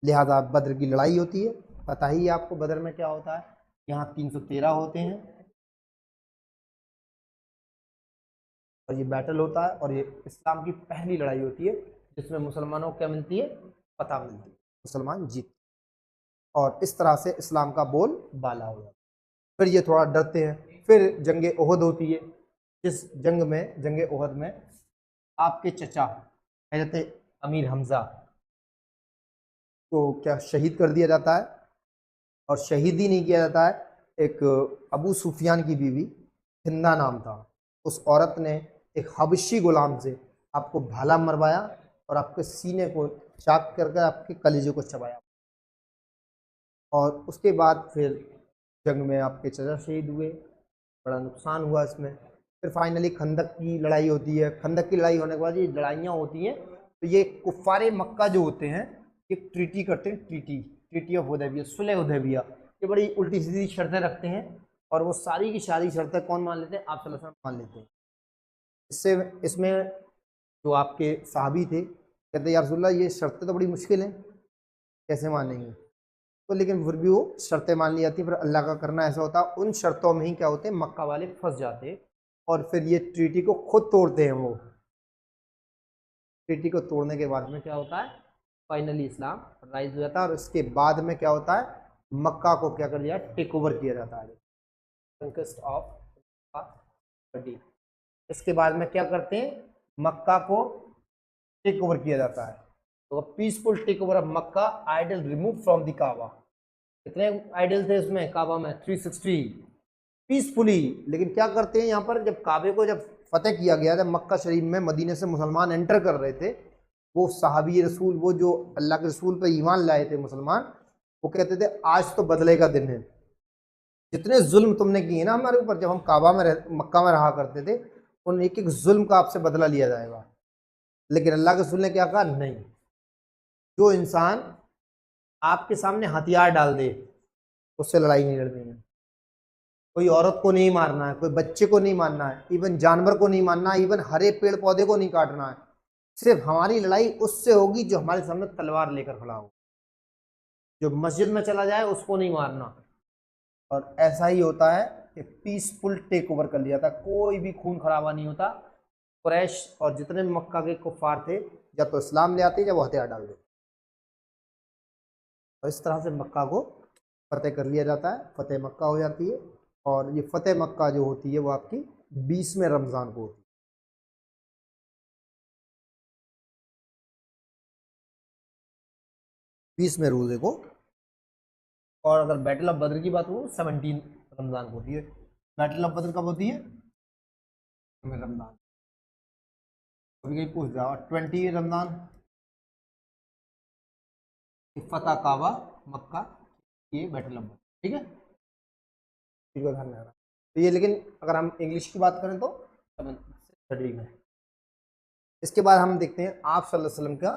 Speaker 1: लिहाजा बद्र की लड़ाई होती है, पता ही है आपको बद्र में क्या होता है, यहाँ 313 होते हैं, और ये बैटल होता है, और ये इस्लाम की पहली लड़ाई होती है जिसमें मुसलमानों को क्या मिलती है, फतह मिलती है, मुसलमान जीत, और इस तरह से इस्लाम का बोल बाला हो जाता है। फिर ये थोड़ा डरते हैं, फिर जंग ओहद होती है, जिस जंग में, जंग ओहद में आपके चचा हज़रत अमीर हमजा को क्या शहीद कर दिया जाता है, और शहीद ही नहीं किया जाता है, एक अबू सुफियान की बीवी हिंदा नाम था, उस औरत ने एक हबशी गुलाम से आपको भाला मरवाया और आपके सीने को चाक करके आपके कलेजे को चबाया, और उसके बाद फिर जंग में आपके चचा शहीद हुए, बड़ा नुकसान हुआ इसमें। फिर फाइनली खंदक की लड़ाई होती है, खंदक की लड़ाई होने के बाद ये लड़ाइयाँ होती हैं तो ये कुफारे मक्का जो होते हैं ये ट्रीटी करते हैं, ट्रीटी ऑफ हुदैबिया, सुलह हुदैबिया। ये बड़ी उल्टी सीधी शर्तें रखते हैं और वो सारी की सारी शर्तें कौन मान लेते हैं? आप सल्लल्लाहु अलैहि वसल्लम मान लेते हैं। इससे इसमें जो आपके सहाबी थे कहते या रसूलल्लाह ये शर्तें तो बड़ी मुश्किल हैं, कैसे मानेंगे? तो लेकिन फिर भी वो शर्तें मान ली जाती, फिर अल्लाह का करना ऐसा होता, उन शर्तों में ही क्या होते हैं, मक्का वाले फंस जाते और फिर ये ट्रीटी को खुद तोड़ते हैं। वो ट्रीटी को तोड़ने के बाद में क्या होता है, फाइनली इस्लाम राइज हो जाता है और इसके बाद में क्या होता है, मक्का को क्या कर दिया, टेक ओवर किया जाता है, कंक्वेस्ट ऑफ। इसके बाद में क्या करते हैं, मक्का को टेक ओवर किया जाता है। तो peaceful takeover of Mecca, idol remove from the Kaaba. कितने आइडल थे उसमें काबा में? 360 पीसफुली। लेकिन क्या करते हैं यहाँ पर, जब काबे को जब फतेह किया गया, जब मक्का शरीफ में मदीने से मुसलमान एंटर कर रहे थे, वो सहाबी रसूल, वो जो अल्लाह के रसूल पर ईमान लाए थे मुसलमान, वो कहते थे आज तो बदले का दिन है। जितने जुल्म तुमने किए ना हमारे ऊपर, जब हम काबा में मक्का में रहा करते थे, उन एक एक जुल्म का आपसे बदला लिया जाएगा। लेकिन अल्लाह के रसूल ने क्या कहा, नहीं, जो इंसान आपके सामने हथियार डाल दे उससे लड़ाई नहीं लड़नी है। कोई औरत को नहीं मारना है, कोई बच्चे को नहीं मारना है, इवन जानवर को नहीं मारना है, इवन हरे पेड़ पौधे को नहीं काटना है। सिर्फ हमारी लड़ाई उससे होगी जो हमारे सामने तलवार लेकर खड़ा हो। जो मस्जिद में चला जाए उसको नहीं मारना। और ऐसा ही होता है कि पीसफुल टेक ओवर कर लिया था, कोई भी खून खराबा नहीं होता। कुरैश और जितने मक्का के कुफार थे, या तो इस्लाम ले आते या वो हथियार डाल देते। और इस तरह से मक्का को फतेह कर लिया जाता है, फतेह मक्का हो जाती है। और ये फतेह मक्का जो होती है वो आपकी 20वें रमज़ान को होती है। 20वें रोजे को। और अगर बैटल ऑफ बद्र की बात हो, 17 रमज़ान को होती है। बैटल ऑफ बद्र कब होती है? रमज़ान। कभी कहीं पूछ जाओ, 20 रमज़ान फतह काबा मक्का, ये बैटल ऑफ बद्र, ठीक है। ध्यान में रखना। तो ये, लेकिन अगर हम इंग्लिश की बात करें तो 7 में। इसके बाद हम देखते हैं आप सल्लल्लाहु अलैहि वसल्लम का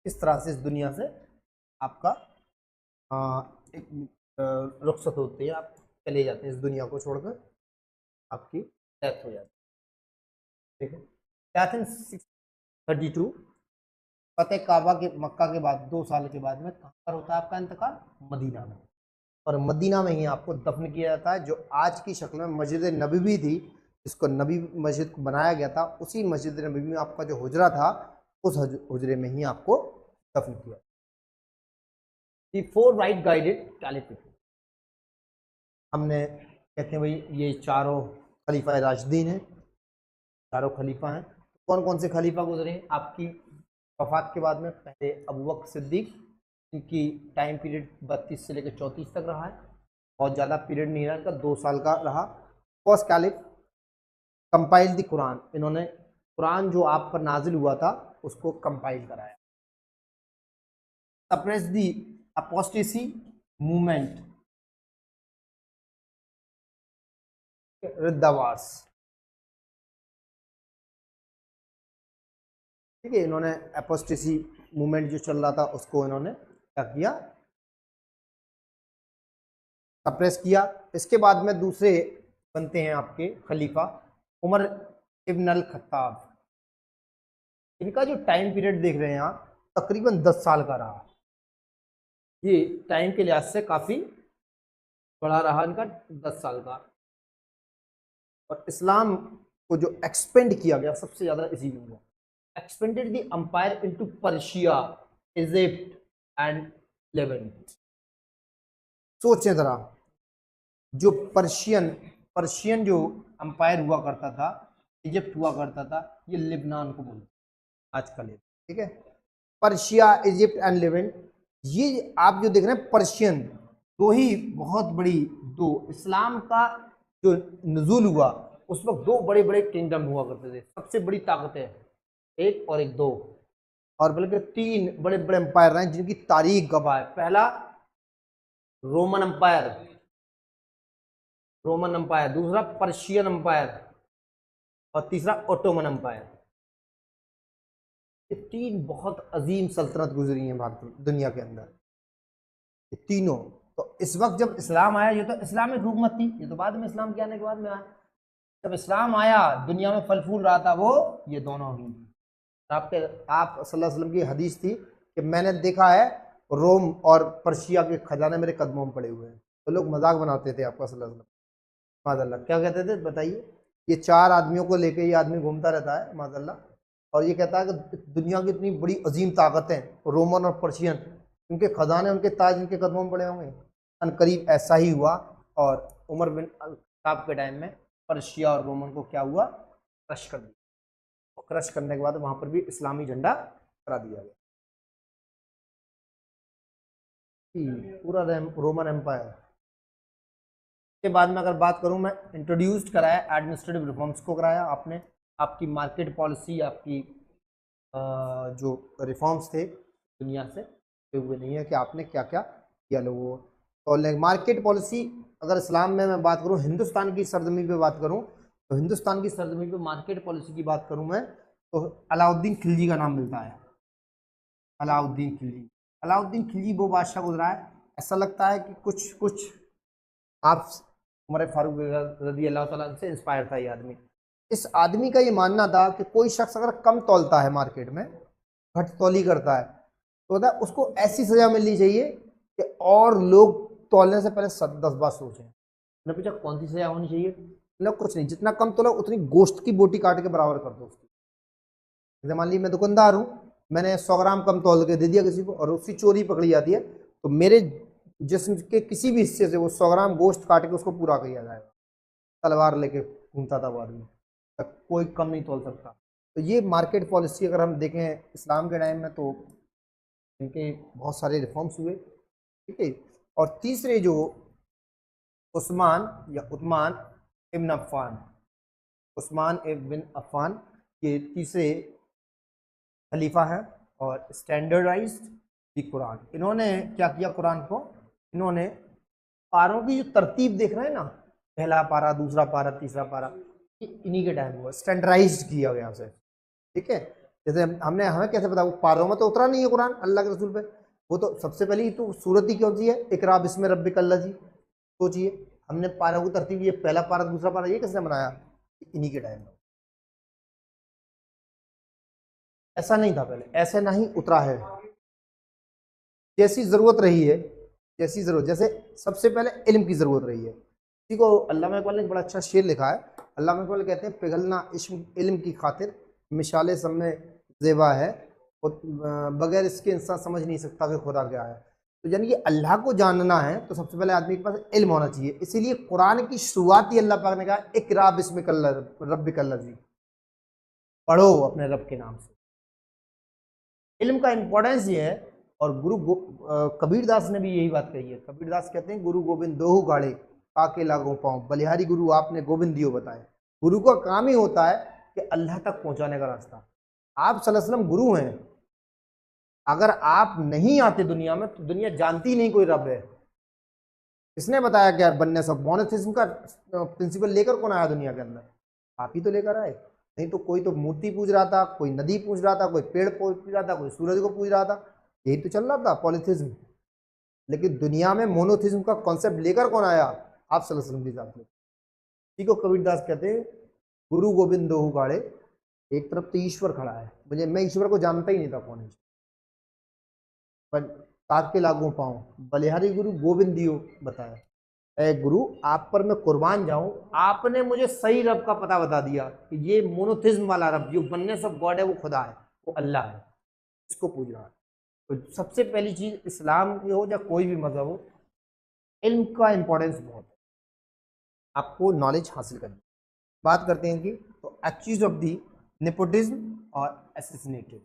Speaker 1: किस तरह से इस दुनिया से आपका एक रुखसत होती है, आप चले जाते हैं इस दुनिया को छोड़कर, आपकी डेथ हो जाती है, ठीक है। डेथ इन 632, फतेह काबा के मक्का के बाद 2 साल के बाद में कहाँ पर होता है आपका इंतकाल? मदीना में। और मदीना में ही आपको दफन किया जाता है, जो आज की शक्ल में मस्जिद नबवी थी, जिसको नबी मस्जिद को बनाया गया था, उसी मस्जिद नबवी में आपका जो हुजरा था, उस हुजरे में ही आपको दफन किया। The 4 राइट गाइडेड कैलिफेट, हमने कहते हैं भाई ये चारों खलीफा राशिदीन हैं, चारों खलीफा हैं। कौन कौन से खलीफा गुजरे हैं आपकी वफात के बाद में? पहले अबू बकर सिद्दीक, इनकी टाइम पीरियड 32 से लेकर 34 तक रहा है, बहुत ज़्यादा पीरियड नहीं रहा इनका, 2 साल का रहा। First caliph compile the Quran, इन्होंने कुरान जो आप पर नाजिल हुआ था उसको कंपाइल कराया। सप्रेस दी अपोस्टेसी मूवमेंट, रिद्दावास, ठीक है। इन्होंने अपोस्टेसी मूवमेंट जो चल रहा था उसको इन्होंने क्या किया, सप्रेस किया। इसके बाद में दूसरे बनते हैं आपके खलीफा उमर इब्न अल खत्ताब। इनका जो टाइम पीरियड देख रहे हैं आप, तकरीबन 10 साल का रहा। ये टाइम के लिहाज से काफ़ी बड़ा रहा इनका, 10 साल का। और इस्लाम को जो एक्सपेंड किया गया सबसे ज़्यादा इसी में हुआ। Expanded the umpire into Persia, Egypt and Levant. सोचें जरा, जो पर्शियन जो अंपायर हुआ करता था, इजिप्ट हुआ करता था, ये लिबनान को बोलते आज का, ठीक है। पर्शिया, इजिप्ट एंड लेवेंट, ये आप जो देख रहे हैं पर्शियन, दो ही बहुत बड़ी, दो इस्लाम का जो नज़ूल हुआ उस वक्त 2 बड़े बड़े किंगडम हुआ करते थे, सबसे बड़ी ताकतें, एक और एक 2, और बल्कि 3 बड़े बड़े अंपायर रहे जिनकी तारीख गवाह है। पहला रोमन अंपायर, दूसरा पर्शियन अंपायर, और तीसरा ओटोमन अंपायर। ये 3 बहुत अजीम सल्तनत गुजरी हैं भारत दुनिया के अंदर, ये तीनों। तो इस वक्त जब इस्लाम आया, ये तो इस्लामिक हुकूमत थी, ये तो बाद में इस्लाम के आने के बाद में आया। जब इस्लाम आया दुनिया में फल फूल रहा था, वो ये दोनों ही। आप सल्लल्लाहु अलैहि वसल्लम की हदीस थी कि मैंने देखा है रोम और पर्शिया के खजाने मेरे कदमों में पड़े हुए हैं। तो लोग मजाक बनाते थे आपका सल्लल्लाहु अलैहि वसल्लम, माज़अल्लाह क्या कहते थे बताइए। ये 4 आदमियों को लेके ये आदमी घूमता रहता है माज़अल्लाह, और ये कहता है कि दुनिया की इतनी बड़ी अजीम ताकतें रोमन और पर्शियन, उनके खजाने उनके ताज इनके कदमों में पड़े होंगे। अनकरीब ऐसा ही हुआ, और उमर बिन खत्ताब के टाइम में पर्शिया और रोमन को क्या हुआ, क्रश कर दिया। और क्रश करने के बाद वहां पर भी इस्लामी झंडा करा दिया गया। पूरा रोमन एम्पायर के बाद में अगर बात करूं मैं, इंट्रोड्यूस्ड कराया एडमिनिस्ट्रेटिव रिफॉर्म्स को कराया आपने। आपकी मार्केट पॉलिसी, आपकी जो रिफॉर्म्स थे दुनिया से हुए नहीं है कि आपने क्या क्या किया लोगों को। और मार्केट पॉलिसी अगर इस्लाम में मैं बात करूं, हिंदुस्तान की सरजमी पे बात करूं, तो हिंदुस्तान की सरजमी पे मार्केट पॉलिसी की बात करूं मैं, तो अलाउद्दीन खिलजी का नाम मिलता है। अलाउद्दीन खिलजी, अलाउद्दीन खिलजी वो बादशाह गुजरा है, ऐसा लगता है कि कुछ कुछ आप उमर फारूक रज़ी अल्लाह तआला से इंस्पायर था ये आदमी। इस आदमी का ये मानना था कि कोई शख्स अगर कम तौलता है मार्केट में, घट तौली करता है, तो होता है उसको ऐसी सजा मिलनी चाहिए कि और लोग तौलने से पहले 10 बार सोचें। मैंने पूछा कौन सी सजा होनी चाहिए, मतलब कुछ नहीं, जितना कम तोलो उतनी गोश्त की बोटी काट के बराबर कर दो उसकी। जैसे मान ली मैं दुकानदार हूँ, मैंने 100 ग्राम कम तौल के दे दिया किसी को, और उसकी चोरी पकड़ी जाती है, तो मेरे जिस्म के किसी भी हिस्से से वो 100 ग्राम गोश्त काट के उसको पूरा किया जाएगा। तलवार लेके घूमता था वो आदमी, कोई कम नहीं तोल सकता। तो ये मार्केट पॉलिसी अगर हम देखें इस्लाम के टाइम में, तो इनके बहुत सारे रिफॉर्म्स हुए, ठीक है। और तीसरे जो उस्मान या उस्मान इब्न अफ़्फ़ान, उस्मान इब्न अफ़्फ़ान ये तीसरे खलीफा हैं, और स्टैंडर्डाइज्ड दी कुरान। इन्होंने क्या किया कुरान को, इन्होंने पारों की जो तरतीब देख रहे हैं ना, पहला पारा, दूसरा पारा, तीसरा पारा, इन्हीं के टाइम हुआ, स्टैंडर्डाइज्ड किया गया उसे, ठीक है। जैसे हमने हमें कैसे पता, वो पारों में तो उतरा नहीं है कुरान अल्लाह के रसूल पे, वो तो सबसे पहले तो सूरत ही कौन सी है, इकरा बिस्मि रब्बिकल्लज़ी। सोचिए हमने पारों की तरतीब, ये पहला पारा दूसरा पारा ये किसने बनाया, इन्हीं के टाइम में। ऐसा नहीं था पहले, ऐसे नहीं उतरा है, जैसी जरूरत रही है, जैसी जरूरत, जैसे सबसे पहले इल्म की जरूरत रही है। किसी को अल्लामा इकबाल ने बड़ा अच्छा शेर लिखा है, अल्लामा इकबाल कहते हैं पिघलना इल्म की खातिर मिसाले सब में ज़ेबा है, बगैर इसके इंसान समझ नहीं सकता कि खुदा क्या है। तो यानी कि अल्लाह को जानना है तो सबसे पहले आदमी के पास इल्म होना चाहिए। इसीलिए कुरान की शुरुआत ही अल्लाह पाक ने कहा इकरा बिस्मिकल्ला रब्बिकल्लज़ी, पढ़ो अपने रब के नाम से। इल्म का इंपॉर्टेंस ये है, और कबीरदास ने भी यही बात कही है। कबीरदास कहते हैं गुरु गोविंद दोहु गाड़े पाके लागो पाऊं, बलिहारी गुरु आपने गोविंद दियो बताए। गुरु का काम ही होता है कि अल्लाह तक पहुंचाने का रास्ता। आप सल्लल्लाहु अलैहि वसल्लम गुरु हैं, अगर आप नहीं आते दुनिया में तो दुनिया जानती नहीं कोई रब है। किसने बताया क्या बनने सब, मोनोथिज्म का प्रिंसिपल लेकर कौन आया दुनिया के अंदर, आप ही तो लेकर आए। नहीं तो कोई तो मूर्ति पूज रहा था, कोई नदी पूज रहा था, कोई पेड़ पूज रहा था, कोई सूरज को पूज रहा था, यही तो चल रहा था पॉलिथिज्म। लेकिन दुनिया में मोनोथिज्म का कॉन्सेप्ट लेकर कौन आया, आप सल्लल्लाहु अलैहि वसल्लम। इसी को कबीरदास कहते हैं गुरु गोविंद दोहु गाड़े, एक तरफ तो ईश्वर खड़ा है, मुझे, मैं ईश्वर को जानता ही नहीं था कौन है, पर ताके लागू पाऊं, बलिहारी गुरु गोविंद दियो बताया। ए गुरु आप पर मैं कुर्बान जाऊं, आपने मुझे सही रब का पता बता दिया कि ये मोनोथिज्म वाला रब जो बनने सब गॉड है वो खुदा है, वो अल्लाह है, इसको पूज रहा है। तो सबसे पहली चीज इस्लाम की हो या कोई भी मजहब हो, इल्म का इंपॉर्टेंस बहुत है, आपको नॉलेज हासिल करनी। बात करते हैं कि तो एक्यूज ऑफ दी नेपोटिज्म और एसेसिनेटेड,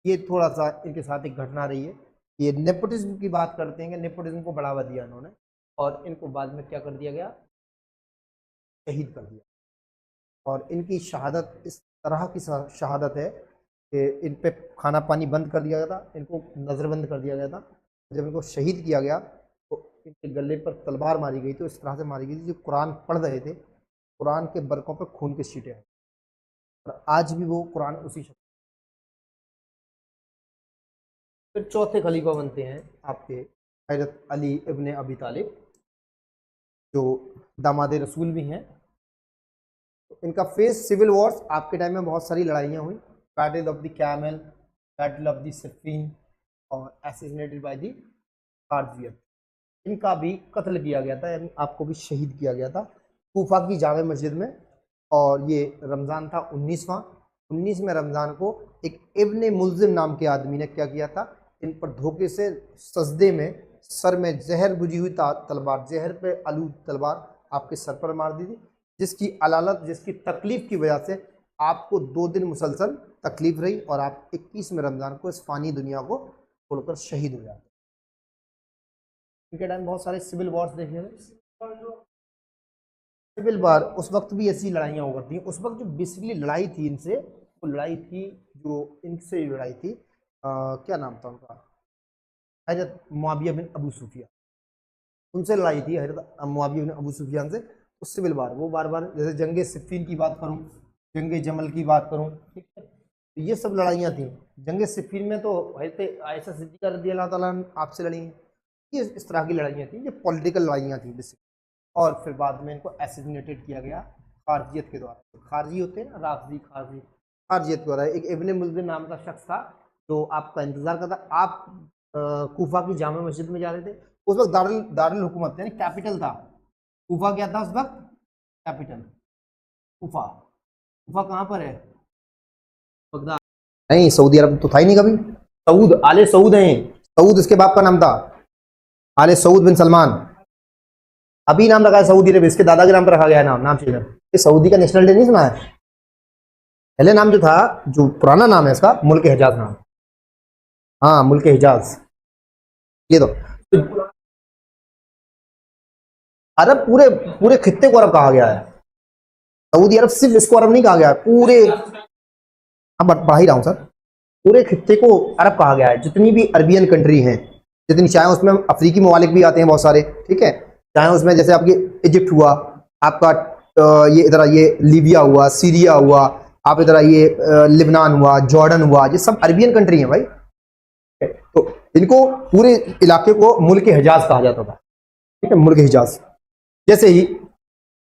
Speaker 1: ये थोड़ा सा इनके साथ एक घटना रही है। ये नेपोटिज्म की बात करते हैं कि नेपोटिज्म को बढ़ावा दिया इन्होंने, और इनको बाद में क्या कर दिया गया, शहीद कर दिया। और इनकी शहादत इस तरह की शहादत है कि इन पे खाना पानी बंद कर दिया गया था, इनको नज़रबंद कर दिया गया था। जब इनको शहीद किया गया तो इनके गले पर तलवार मारी गई, तो इस तरह से मारी गई थी, जो कुरान पढ़ रहे थे कुरान के बरकों पर खून के छींटे हैं, और आज भी वो कुरान उसी फिर चौथे खलीफा बनते हैं आपके हज़रत अली इब्ने अबी तालिब, जो दामाद रसूल भी हैं। तो इनका फेस सिविल वॉर्स, आपके टाइम में बहुत सारी लड़ाइयाँ हुई, battle of the camel, battle of the Siffin और असैसिनेटेड बाय द खारजियत। इनका भी कत्ल किया गया था, यानी आपको भी शहीद किया गया था कूफा की जामे मस्जिद में। और ये रमज़ान था 19वें रमज़ान को एक इब्ने मुल्जिम नाम के आदमी ने क्या किया था, इन पर धोखे से सजदे में सर में जहर बुझी हुई तलवार, जहर पे आलू तलवार आपके सर पर मार दी थी, जिसकी अलालत, जिसकी तकलीफ़ की वजह से आपको 2 दिन मुसलसल तकलीफ रही और आप 21वें रमज़ान को इस फ़ानी दुनिया को छोड़कर शहीद हो जाते। इनके टाइम बहुत सारे सिविल वॉर्स देखे हैं। सिविल वार उस वक्त भी ऐसी लड़ाइयाँ हो करती हैं। उस वक्त जो बेसिकली लड़ाई थी इनसे, वो लड़ाई थी जो इनसे लड़ाई थी, क्या नाम था उनका, हज़रत मुआविया बिन अबू सुफियान, उनसे लड़ाई थी हज़रत मुआविया बिन अबू सुफियान से। उस सिविल वार, वो बार बार जैसे जंग सिफ़ीन की बात करूँ, जंग जमल की बात करूँ, ठीक है, तो ये सब लड़ाइयाँ थी। जंग सिफ़ीन में तो हज़रत आयशा सिद्दीक़ा रज़ियल्लाहु ताला अन्हा आपसे लड़ी हैं। ये इस तरह की लड़ाइयाँ थी, ये पॉलिटिकल लड़ाइयाँ थी बेसिकली। और फिर बाद में इनको असैसिनेटेड किया गया खारजियत के द्वारा। तो खारजी होते हैं ना, राफजी, खारजी, खारजियत के द्वारा। एक इब्ने मुल्जिम नाम का शख्स था जो आपका इंतज़ार करता। आप कूफा की जामा मस्जिद में जा रहे थे, उस वक्त दारुल हुकूमत यानी कैपिटल था कूफा। क्या था उस वक्त? कैपिटल कूफा। कूफा कहाँ पर है? बगदाद नहीं, सऊदी अरब तो था ही नहीं कभी। सऊद, आले सऊद हैं, सऊद इसके बाप का नाम था, आले सऊद बिन सलमान। अभी नाम रखा है सऊदी अरब, इसके दादा के नाम पर रखा गया है नाम चेंज। ये सऊदी का नेशनल डे नहीं सुना है? पहले नाम जो था, जो पुराना नाम है इसका, मुल्क हिजाज नाम। हाँ, मुल्क हिजाज। ये तो अरब, पूरे पूरे खित्ते को अरब कहा गया है। सऊदी अरब सिर्फ इसको अरब नहीं कहा गया, पूरे, अब पढ़ा ही रहा हूँ सर, पूरे खित्ते को अरब कहा गया है। जितनी भी अरबियन कंट्री हैं, जितनी, चाहे उसमें अफ्रीकी ममालिक भी आते हैं बहुत सारे, ठीक है, चाहे उसमें जैसे आपकी इजिप्ट हुआ, आपका ये इधर ये लीबिया हुआ, सीरिया हुआ, आप इधर ये लिबनान हुआ, जॉर्डन हुआ, ये सब अरबियन कंट्री हैं भाई। तो इनको पूरे इलाके को मुल्क हिजाज कहा जाता था, ठीक है, मुल्क हिजाज। जैसे ही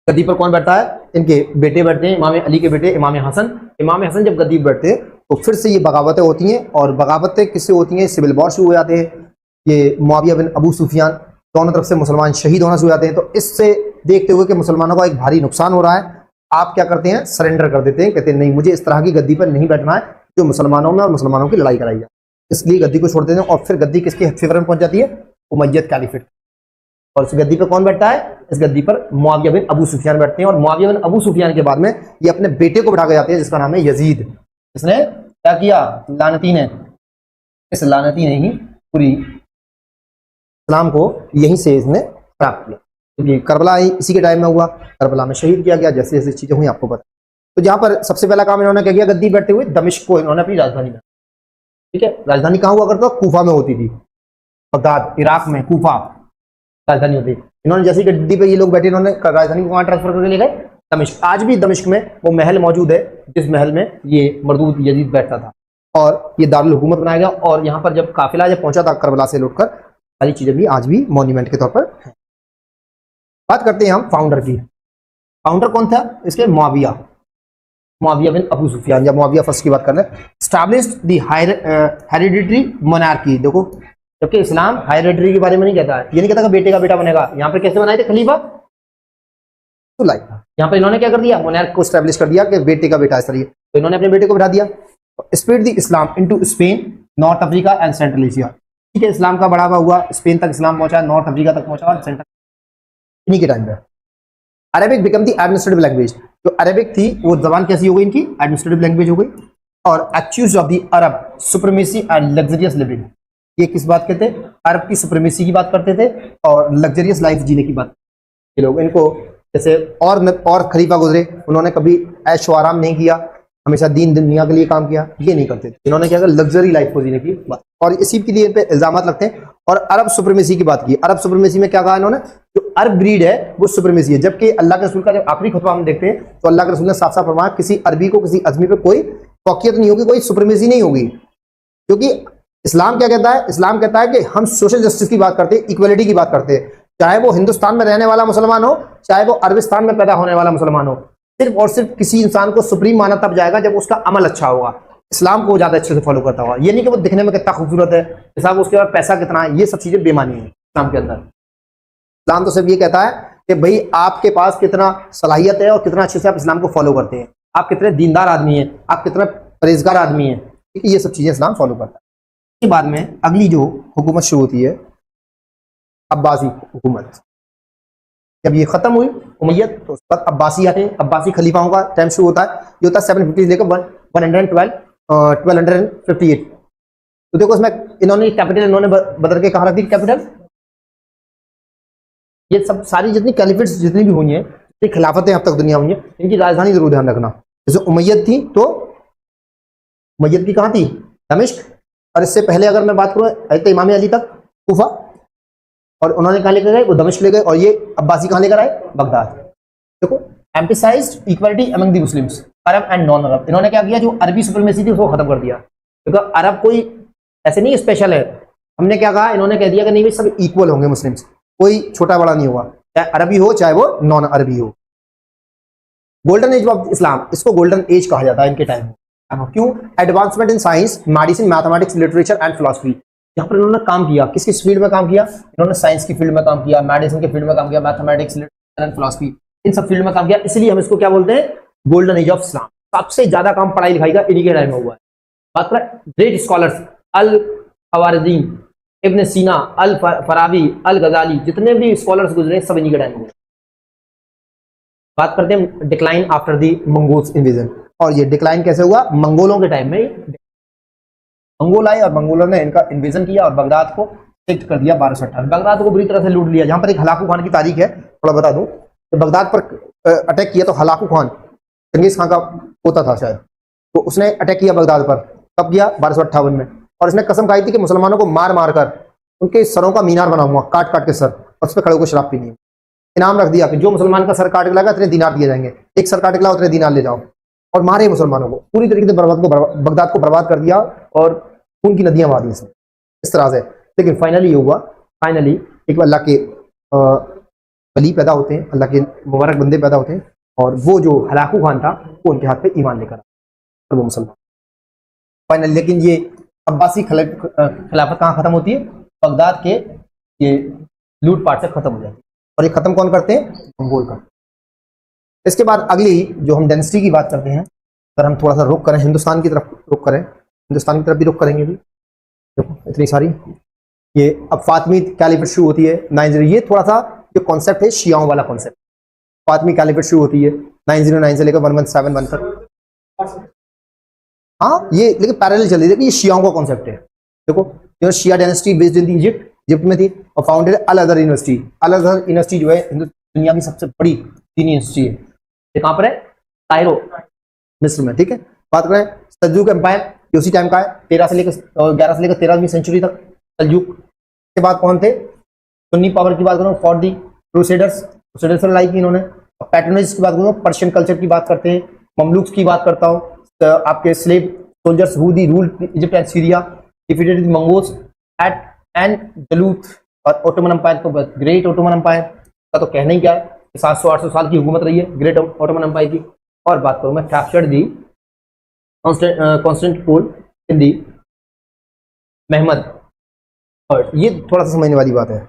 Speaker 1: गद्दी पर कौन बैठता है? इनके बेटे बैठते हैं, इमाम अली के बेटे इमाम हसन। इमाम हसन जब गद्दी पर बैठते हैं तो फिर से ये बगावतें होती हैं, और बगावतें किससे होती हैं? सिविल वॉर शुरू हो जाते हैं। ये मुआविया बिन अबू सुफियान, दोनों तरफ से मुसलमान शहीद होना शुरू हो जाते हैं। तो इससे देखते हुए कि मुसलमानों का एक भारी नुकसान हो रहा है, आप क्या करते हैं? सरेंडर कर देते हैं, कहते हैं नहीं, मुझे इस तरह की गद्दी पर नहीं बैठना है जो मुसलमानों में और मुसलमानों की लड़ाई कराई जाए, इसलिए गद्दी को छोड़ देते हैं। और फिर गद्दी किसके फेवर में पहुंच जाती है? Umayyad caliphate. और इस गद्दी पर कौन बैठता है? इस गद्दी पर मुआविया बिन अबू सुफियान बैठते हैं। और मुआविया बिन अबू सुफियान के बाद में ये अपने बेटे को बैठा के जाते हैं, जिसका नाम है यजीद। इसने क्या किया? लानती ने, इस लानती ने ही पूरी इस्लाम को यहीं से इसने प्राप्त किया, क्योंकि करबला इसी के टाइम में हुआ, करबला में शहीद किया गया। जैसे जैसे चीजें हुई आपको पता। तो जहां पर सबसे पहला काम इन्होंने क्या किया? गद्दी बैठते हुए दमिश्क को इन्होंने अपनी राजधानी में, ठीक है, राजधानी कहाँ हुआ करता? कूफा में होती थी, बगदाद इराक में कूफा राजधानी होती। इन्होंने जैसी गद्दी पे ये लोग बैठे, इन्होंने राजधानी को वहां ट्रांसफर करके ले गए दमिश्क। आज भी दमिश्क में वो महल मौजूद है जिस महल में ये मरदूद यजीद बैठता था, और ये दारुल हुकूमत बनाया गया। और यहाँ पर जब काफिला जब पहुंचा था करबला से लौटकर, सारी चीजें भी आज भी मॉन्यूमेंट के तौर पर है। बात करते हैं हम फाउंडर की। फाउंडर कौन था इसके? मुआविया, मुआविया बिन अबू सुफियान, या मुआविया फर्स्ट की बात कर रहे हैं। Established the hereditary monarchy. देखो, जबकि इस्लाम हेरिडिटरी के बारे में नहीं कहता है, ये नहीं कहता कि बेटे का बेटा बनेगा। यहाँ पर कैसे बनाए थे खलीफा? तो लाइक यहाँ पर इन्होंने क्या कर दिया? मोनार्क को एस्टैब्लिश कर दिया कि बेटे का बेटा इस तरह। तो इन्होंने अपने बेटे को बिठा दिया। Spread the Islam into Spain, north Africa and central Asia. ठीक है, इस्लाम का बढ़ावा हुआ, स्पेन तक इस्लाम पहुंचा, नॉर्थ अफ्रीका तक पहुंचा, और सेंट्रल इन्हीं के टाइम पे Arabic become the administrative language. जो अरेबिक थी वो जबान कैसी हो गई? इनकी एडमिनिस्ट्रेटिव लैंग्वेज हो गई। और accuse of the Arab supremacy and luxurious living. ये किस बात कहते थे? अरब की सुप्रीमेसी की बात करते थे और लग्जरियस लाइफ जीने की बात। ये लोग, इनको जैसे और खलीफा गुजरे, उन्होंने कभी ऐशो आराम नहीं किया, हमेशा दीन दुनिया के लिए काम किया, ये नहीं करते थे। इन्होंने क्या किया? लग्जरी लाइफ को जीने की बात। और इसी के लिए इन पे इल्जाम लगते हैं। और अरब सुप्रीमेसी की बात की। अरब सुप्रीमेसी में क्या कहा इन्होंने? जो अरब ब्रीड है वो सुप्रीमेसी है। जबकि अल्लाह के रसूल का जब आखिरी खुतबा हम देखते हैं तो अल्लाह के रसूल ने साफ साफ फरमाया किसी अरबी को किसी अजमी पे कोई फौकियत नहीं होगी, कोई सुप्रीमेसी नहीं होगी, क्योंकि इस्लाम क्या कहता है? इस्लाम कहता है कि हम सोशल जस्टिस की बात करते हैं, इक्वलिटी की बात करते हैं, चाहे वो हिंदुस्तान में रहने वाला मुसलमान हो, चाहे वो अरबिस्तान में पैदा होने वाला मुसलमान हो। सिर्फ और सिर्फ किसी इंसान को सुप्रीम माना तब जाएगा जब उसका अमल अच्छा होगा, इस्लाम को ज्यादा अच्छे से फॉलो करता होगा। ये नहीं कि वो दिखने में कितना खूबसूरत है, इस्लाम उसके बाद पैसा कितना है, ये सब चीजें बेमानी है इस्लाम के अंदर। इस्लाम तो सिर्फ ये कहता है कि भाई आपके पास कितना सलाहियत है और कितना अच्छे से आप इस्लाम को फॉलो करते हैं, आप कितने दीनदार आदमी हैं, आप कितने परहेजगार आदमी हैं, ठीक है, ये सब चीजें इस्लाम फॉलो करता है। इसके बाद में अगली जो हुकूमत शुरू होती है, अब्बासी हुकूमत। जब ये खत्म हुई उमैयद, तो उसके बाद अब्बासी आते हैं। अब्बासी खलीफाओं का टाइम शुरू होता है, ये होता है 750 लेकर 1258। तो देखो इसमें इन्होंने कैपिटल इन्होंने बदल के कहाँ रख दी कैपिटल। ये सब सारी जितनी कैलिफेट्स जितनी भी हुई हैं, जितनी खिलाफतें अब तक दुनिया हुई हैं, इनकी राजधानी जरूर ध्यान रखना। जैसे उमैयद थी तो उमैयद की कहाँ थी? दमिश्क। और इससे पहले अगर मैं बात करूँ तो इमाम अली तक कूफा, और उन्होंने कहाँ लेकर गए? वो दमिश्क ले गए। और ये अब्बासी कहाँ लेकर आए? बगदाद। देखो emphasised equality among the Muslims, Arab and non Arab. इन्होंने क्या किया? जो अरबी सुप्रीमेसी थी उसको खत्म कर दिया, क्योंकि अरब कोई ऐसे नहीं स्पेशल है। हमने क्या कहा? इन्होंने कह दिया कि नहीं भाई सब इक्वल होंगे, मुस्लिम्स कोई छोटा बड़ा नहीं होगा, चाहे अरबी हो चाहे वो नॉन अरबी हो। गोल्डन एज ऑफ इस्लाम, इसको गोल्डन एज कहा जाता है इनके टाइम में। क्यों? Advancement in science, medicine, mathematics, literature and philosophy. यहाँ पर इन्होंने काम किया, किस किस फील्ड में काम किया? इन्होंने साइंस की फील्ड में काम किया, मेडिसिन के फील्ड में काम किया, मैथमेटिक्स, लिटरेचर एंड फिलॉसफी, इन सब फील्ड में काम किया। इसलिए हम इसको क्या बोलते हैं? Golden age of Islam. सबसे ज्यादा काम पढ़ाई लिखाई का इन्हीं के टाइम में हुआ है। बात करें ग्रेट स्कॉलर्स, अल खवारिज़मी, इब्न सीना, अल फराबी, अल गजाली, जितने भी स्कॉलर्स गुजरे सब इन्हीं के टाइम में। बात करते हैं decline after the Mongols invasion. और ये डिक्लाइन कैसे हुआ? मंगोलों के टाइम में मंगोल आए और मंगोलों ने इनका इन्वेजन किया और बगदाद को टेक कर दिया 1258। बगदाद को बुरी तरह से लूट लिया। जहां पर एक हलाकू खान की तारीख है, थोड़ा बता दूं, तो बगदाद पर अटैक किया तो हलाकू खान चंगेज खान का पोता था शायद, तो उसने अटैक किया बगदाद पर। कब किया? 1258 में। और इसने कसम खाई थी कि मुसलमानों को मार मार कर उनके सरों का मीनार बनाऊंगा, काट काट के सर, और उस पर खड़े को शराब पीनी है। इनाम रख दिया कि जो मुसलमान का सर काट के लाएगा इतने दिनार दिए जाएंगे, एक सर काट के लाओ उतने दिनार ले जाओ। और मारे मुसलमानों को पूरी तरीके से बगदाद को बर्बाद कर दिया और खून की नदियां मारी इसने इस तरह से। लेकिन फाइनली ये हुआ, फाइनली एक अल्लाह के वली पैदा होते हैं, अल्लाह के मुबारक बंदे पैदा होते हैं, और वो जो हलाकू खान था वो उनके हाथ पे ईमान लेकर और वो मुसलमान फाइनली। लेकिन ये अब्बासी खिलाफत कहाँ खत्म होती है? बगदाद के ये लूटपाट से खत्म हो जाती है। और ये खत्म कौन करते हैं? मंगोल का। इसके बाद अगली जो हम डायनेस्टी की बात करते हैं, अगर हम थोड़ा सा रुख करें हिंदुस्तान की तरफ, रुख करें हिंदुस्तान की तरफ भी रुख करेंगे भी। देखो इतनी सारी ये अब फातमी कैलिफेट शुरू होती है 909। ये थोड़ा सा जो कॉन्सेप्ट है शियाओं वाला कॉन्सेप्ट। फातमी कैलिफेट शुरू होती है 909 से लेकर 1171 तक। हाँ ये लेकिन पैरेलल चल रही है, ये शियाओं का कॉन्सेप्ट है। देखो जो Shia dynasty based in Egypt, Egypt में थी, और founded Al Azhar University. Al Azhar University जो है दुनिया की सबसे बड़ी दीनी यूनिवर्सिटी है। ये कहाँ पर है? कायरो, मिस्र में। ठीक है, बात करें सल्जूक एम्पायर, उसी टाइम का है, 13 से लेकर 11 से लेकर 13वीं सेंचुरी तक सल्जूक। के बाद कौन थे? सुन्नी पावर की बात करूँ, फॉर दी क्रूसेडर्स, क्रूसेडर्स लाई की इन्होंने। पैट्रोनेज की बात करूँ, पर्शियन कल्चर की बात करते हैं, ममलूक्स की बात करता हूँ, आपके slave soldiers who the rule Egypt and Syria, defeated Mongols at Ain Jalut. और ओटोमन एम्पायर, तो ग्रेट ओटोमन एम्पायर का तो कहना ही क्या है, 700-800 साल की हुकूमत रही है ग्रेट ओटोमन एम्पायर की। और बात करूँ मैं कैप्चर्ड दी कॉन्स्टेंटिनोपल इन दी महमद। और ये थोड़ा सा समझने वाली बात है।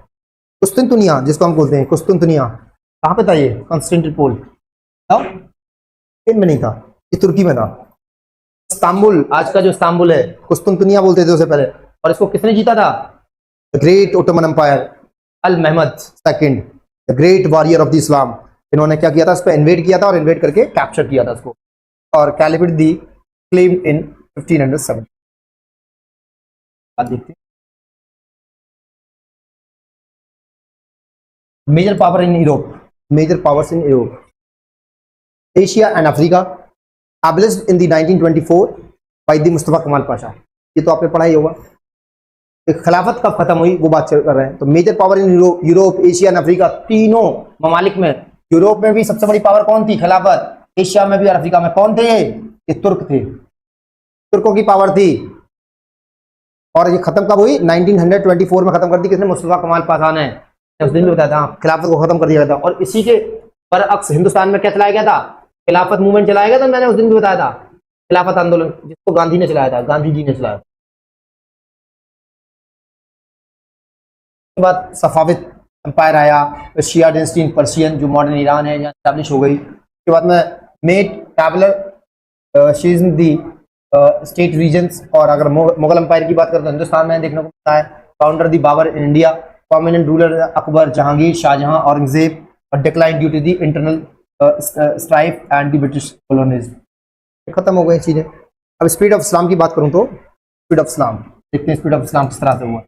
Speaker 1: कुस्तुनतुनिया जिसको हम बोलते हैं, कुस्तुनतुनिया कहाँ पे था? ये कॉन्स्टेंटिनोपल में नहीं था, ये तुर्की में था। इस्तांबुल, आज का जो इस्तांबुल है, कुस्तुनतुनिया बोलते थे उसे पहले। और इसको किसने जीता था? The great Ottoman Empire, Al Mehmed second, the great warrior of the Islam. इन्होंने क्या किया था? इस पर इन्वेड किया था और इन्वेड करके कैप्चर किया था इसको, और कैलिफेट दी क्लेम इन 1507। बात देखते हैं major power in Europe, major powers in Europe, Asia and Africa, abolished in the 1924 by the Mustafa Kemal Pasha. ये तो आपने पढ़ा ही होगा। खिलाफत कब खत्म हुई वो बात कर रहे हैं। तो major power in Europe, Asia and Africa, तीनों ममालिक में। यूरोप में भी सबसे बड़ी पावर कौन थी? खिलाफत। एशिया में भी और अफ्रीका में कौन थे? ये तुर्क थे, तुर्कों की पावर थी। और ये खत्म कब हुई? 1924 में खत्म कर दी। किसने? मुस्तफा कमाल पाशा ने उस दिन भी बताया था खिलाफत को खत्म कर दिया गया था। और इसी के बरअक्स हिंदुस्तान में क्या चलाया गया था? खिलाफत मूवमेंट चलाया गया था। मैंने उस दिन भी बताया था खिलाफत आंदोलन, जिसको गांधी ने चलाया था, गांधी जी ने चलाया। उसके बाद सफाविद एम्पायर आया, शिया डायनेस्टी इन पर्शियन जो मॉडर्न ईरान है, यहाँ स्टैब्लिश हो गई। उसके बाद में made Twelver Shiism the state religions. और अगर मुगल एम्पायर की बात करें तो हिंदुस्तान में देखने को मिलता है founder the Babur in India, prominent ruler Akbar, Jahangir, Shahjahan, Aurangzeb, और decline due to the internal strife and the British colonies. खत्म हो गई चीजें। अब स्पीड ऑफ इस्लाम की बात करूं तो स्पीड ऑफ इस्लाम देखते हैं, स्पीड ऑफ इस्लाम किस तरह से हुआ।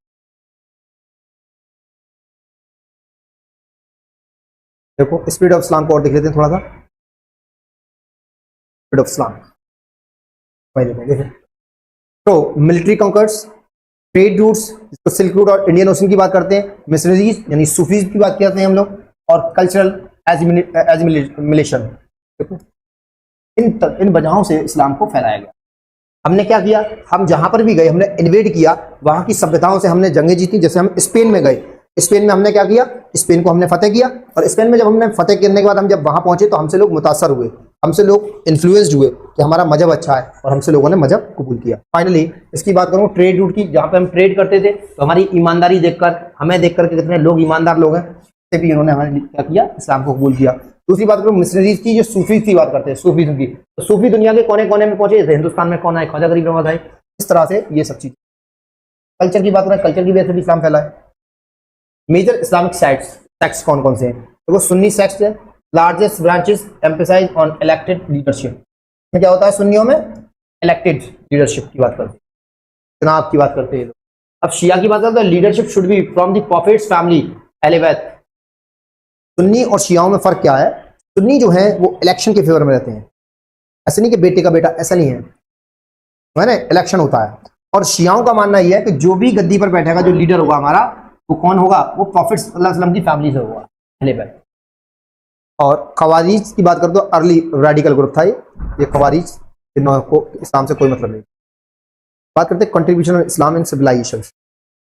Speaker 1: देखो स्पीड ऑफ इस्लाम को और देख लेते हैं थोड़ा सा। स्पीड ऑफ इस्लाम तो मिलिट्री कॉन्कर्स, ट्रेड रूट्स जिसको सिल्क रूट और इंडियन ओशन की बात करते हैं, मिशनरीज यानी सूफीज की बात करते हैं हम लोग, और कल्चरल एजिमिलेशन। इन वजहों से इस्लाम को फैलाया गया। हमने क्या किया? हम जहां पर भी गए हमने इन्वेड किया, वहां की सभ्यताओं से हमने जंगें जीती। जैसे हम स्पेन में गए, स्पेन में हमने क्या किया? स्पेन को हमने फतेह किया, और स्पेन में जब हमने फतेह करने के बाद हम जब वहां पहुंचे तो हमसे लोग मुतासर हुए, हमसे लोग इन्फ्लुएंस्ड हुए कि हमारा मजहब अच्छा है, और हमसे लोगों ने मजहब कबूल किया। फाइनली इसकी बात करूं ट्रेड रूट की, जहां पे हम ट्रेड करते थे तो हमारी ईमानदारी देखकर, हमें देखकर कि कितने लोग ईमानदार लोग हैं, से भी इन्होंने हमें क्या किया? इस्लाम को कबूल किया। दूसरी बात करूं मिशनरीज की, जो सूफी की बात करते हैं, सूफीज्म की, तो सूफी दुनिया के कोने कोने में पहुंचे। जैसे हिंदुस्तान में कौन आए? ख्वाजा गरीब नवाज आए। इस तरह से ये सब चीज। कल्चर की बात करें, कल्चर की वजह से भी इस्लाम फैला है। मेजर इस्लामिक सेक्ट्स कौन कौन से हैं? तो वो सुन्नी सेक्ट है, largest branches emphasize on elected leadership. क्या होता है सुन्नियों में? इलेक्टेड लीडरशिप की बात करते हैं, चुनाव की बात करते हैं। अब शिया की बात करते हैं, leadership should be from the prophet's family एलिवेथ। सुन्नी और शियाओं में फर्क क्या है? सुन्नी जो है वो इलेक्शन के फेवर में रहते हैं, ऐसे नहीं कि बेटे का बेटा, ऐसा नहीं है ना, इलेक्शन होता है। और शियाओं का मानना यह है कि जो भी गद्दी पर बैठेगा, जो लीडर होगा हमारा, वो कौन होगा? वो प्रॉफिट सल्लल्लाहु अलैहि वसल्लम की फैमिली से होगा एलिवेथ। और खवारीज की बात करें तो अर्ली रेडिकल ग्रुप था ये खवारीज, जिन को इस्लाम से कोई मतलब नहीं। बात करते हैं contribution of Islam in civilisation.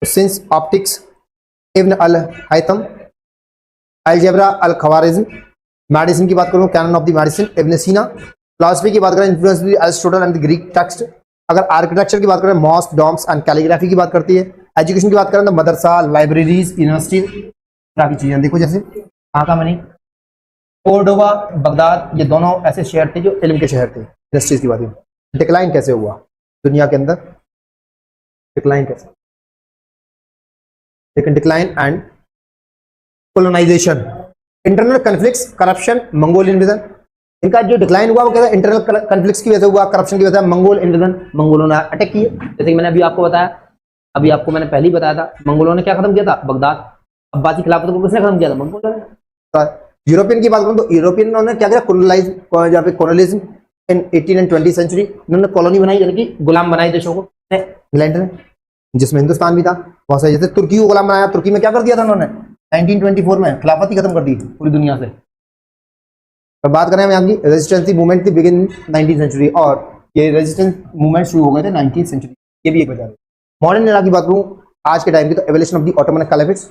Speaker 1: Science optics Ibn al Haytham, algebra Al Khwarizmi, medicine की बात करूं canon of the medicine Ibn Sina, philosophy की बात करें influence by Aristotle and the Greek text. अगर आर्किटेक्चर की बात करें मॉस्क, डॉम्स एंड कैलीग्राफी की बात करती है। एजुकेशन की बात करें तो मदरसा, लाइब्रेरीज, यूनिवर्सिटी, तरह की चीजें। देखो जैसे कहाँ का मनी, कोर्डोबा, बगदाद, ये दोनों ऐसे शहर थे जो इल्म के शहर थे। इंडस्ट्रीज की बात है। डिक्लाइन कैसे हुआ दुनिया के अंदर? डिक्लाइन कैसे? लेकिन decline and colonisation, internal conflicts, corruption, Mongol invasion. इनका जो डिक्लाइन हुआ वो क्या था? इंटरनल कन्फ्लिक्ट्स की वजह से हुआ, करप्शन की वजह से, मंगोल इन्वेजन, मंगोलों ने अटैक किए। जैसे कि मैंने अभी आपको बताया, अभी आपको मैंने पहले ही बताया था, मंगोलों ने क्या खत्म किया था? बगदाद। अब्बासी खिलाफत को किसने खत्म किया था? मंगोलों ने। यूरोपियन की बात करूं तो यूरोपियन ने क्या किया? कोलोनाइजिज्म इन 18 एंड 20 सेंचुरी। इन्होंने कॉलोनी बनाई, यानी कि गुलाम बनाई देशों को, इंग्लैंड ने, जिसमें हिंदुस्तान भी था। बहुत सारे, जैसे तुर्की को गुलाम बनाया। तुर्की में क्या कर दिया था उन्होंने? 1924 में खिलाफत ही खत्म कर दी पूरी दुनिया से। और बात करें हम यहाँ की रेजिस्टेंस मूवमेंट थी बिगिन 19th सेंचुरी, और ये रेजिस्टेंस मूवमेंट शुरू हो गए थे 19th सेंचुरी। ये भी एक वजह है। मॉडर्न एरा की बात करूँ आज के टाइम की तो एवोल्यूशन ऑफ द ऑटोमन खिलाफत।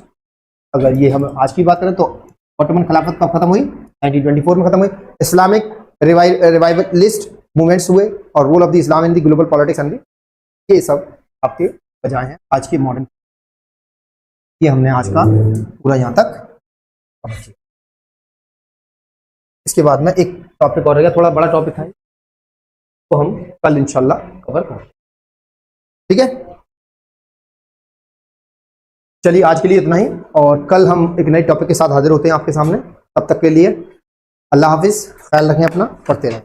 Speaker 1: अगर ये हम आज की बात करें तो ऑटोमन खिलाफत कब खत्म हुई? 1924 में खत्म हुई। इस्लामिक रिवाइवलिस्ट मूवमेंट्स हुए, और role of the Islam in the global politics and ये सब आपके वजह हैं आज के मॉडर्न। ये हमने आज का पूरा यहाँ तक कवर किया। इसके बाद में एक टॉपिक और रहेगा, थोड़ा बड़ा टॉपिक है, तो हम कल इंशाल्लाह कवर करेंगे। ठीक है, चलिए आज के लिए इतना ही, और कल हम एक नए टॉपिक के साथ हाजिर होते हैं आपके सामने। तब तक के लिए अल्लाह हाफिज, ख्याल रखें अपना, पढ़ते रहें।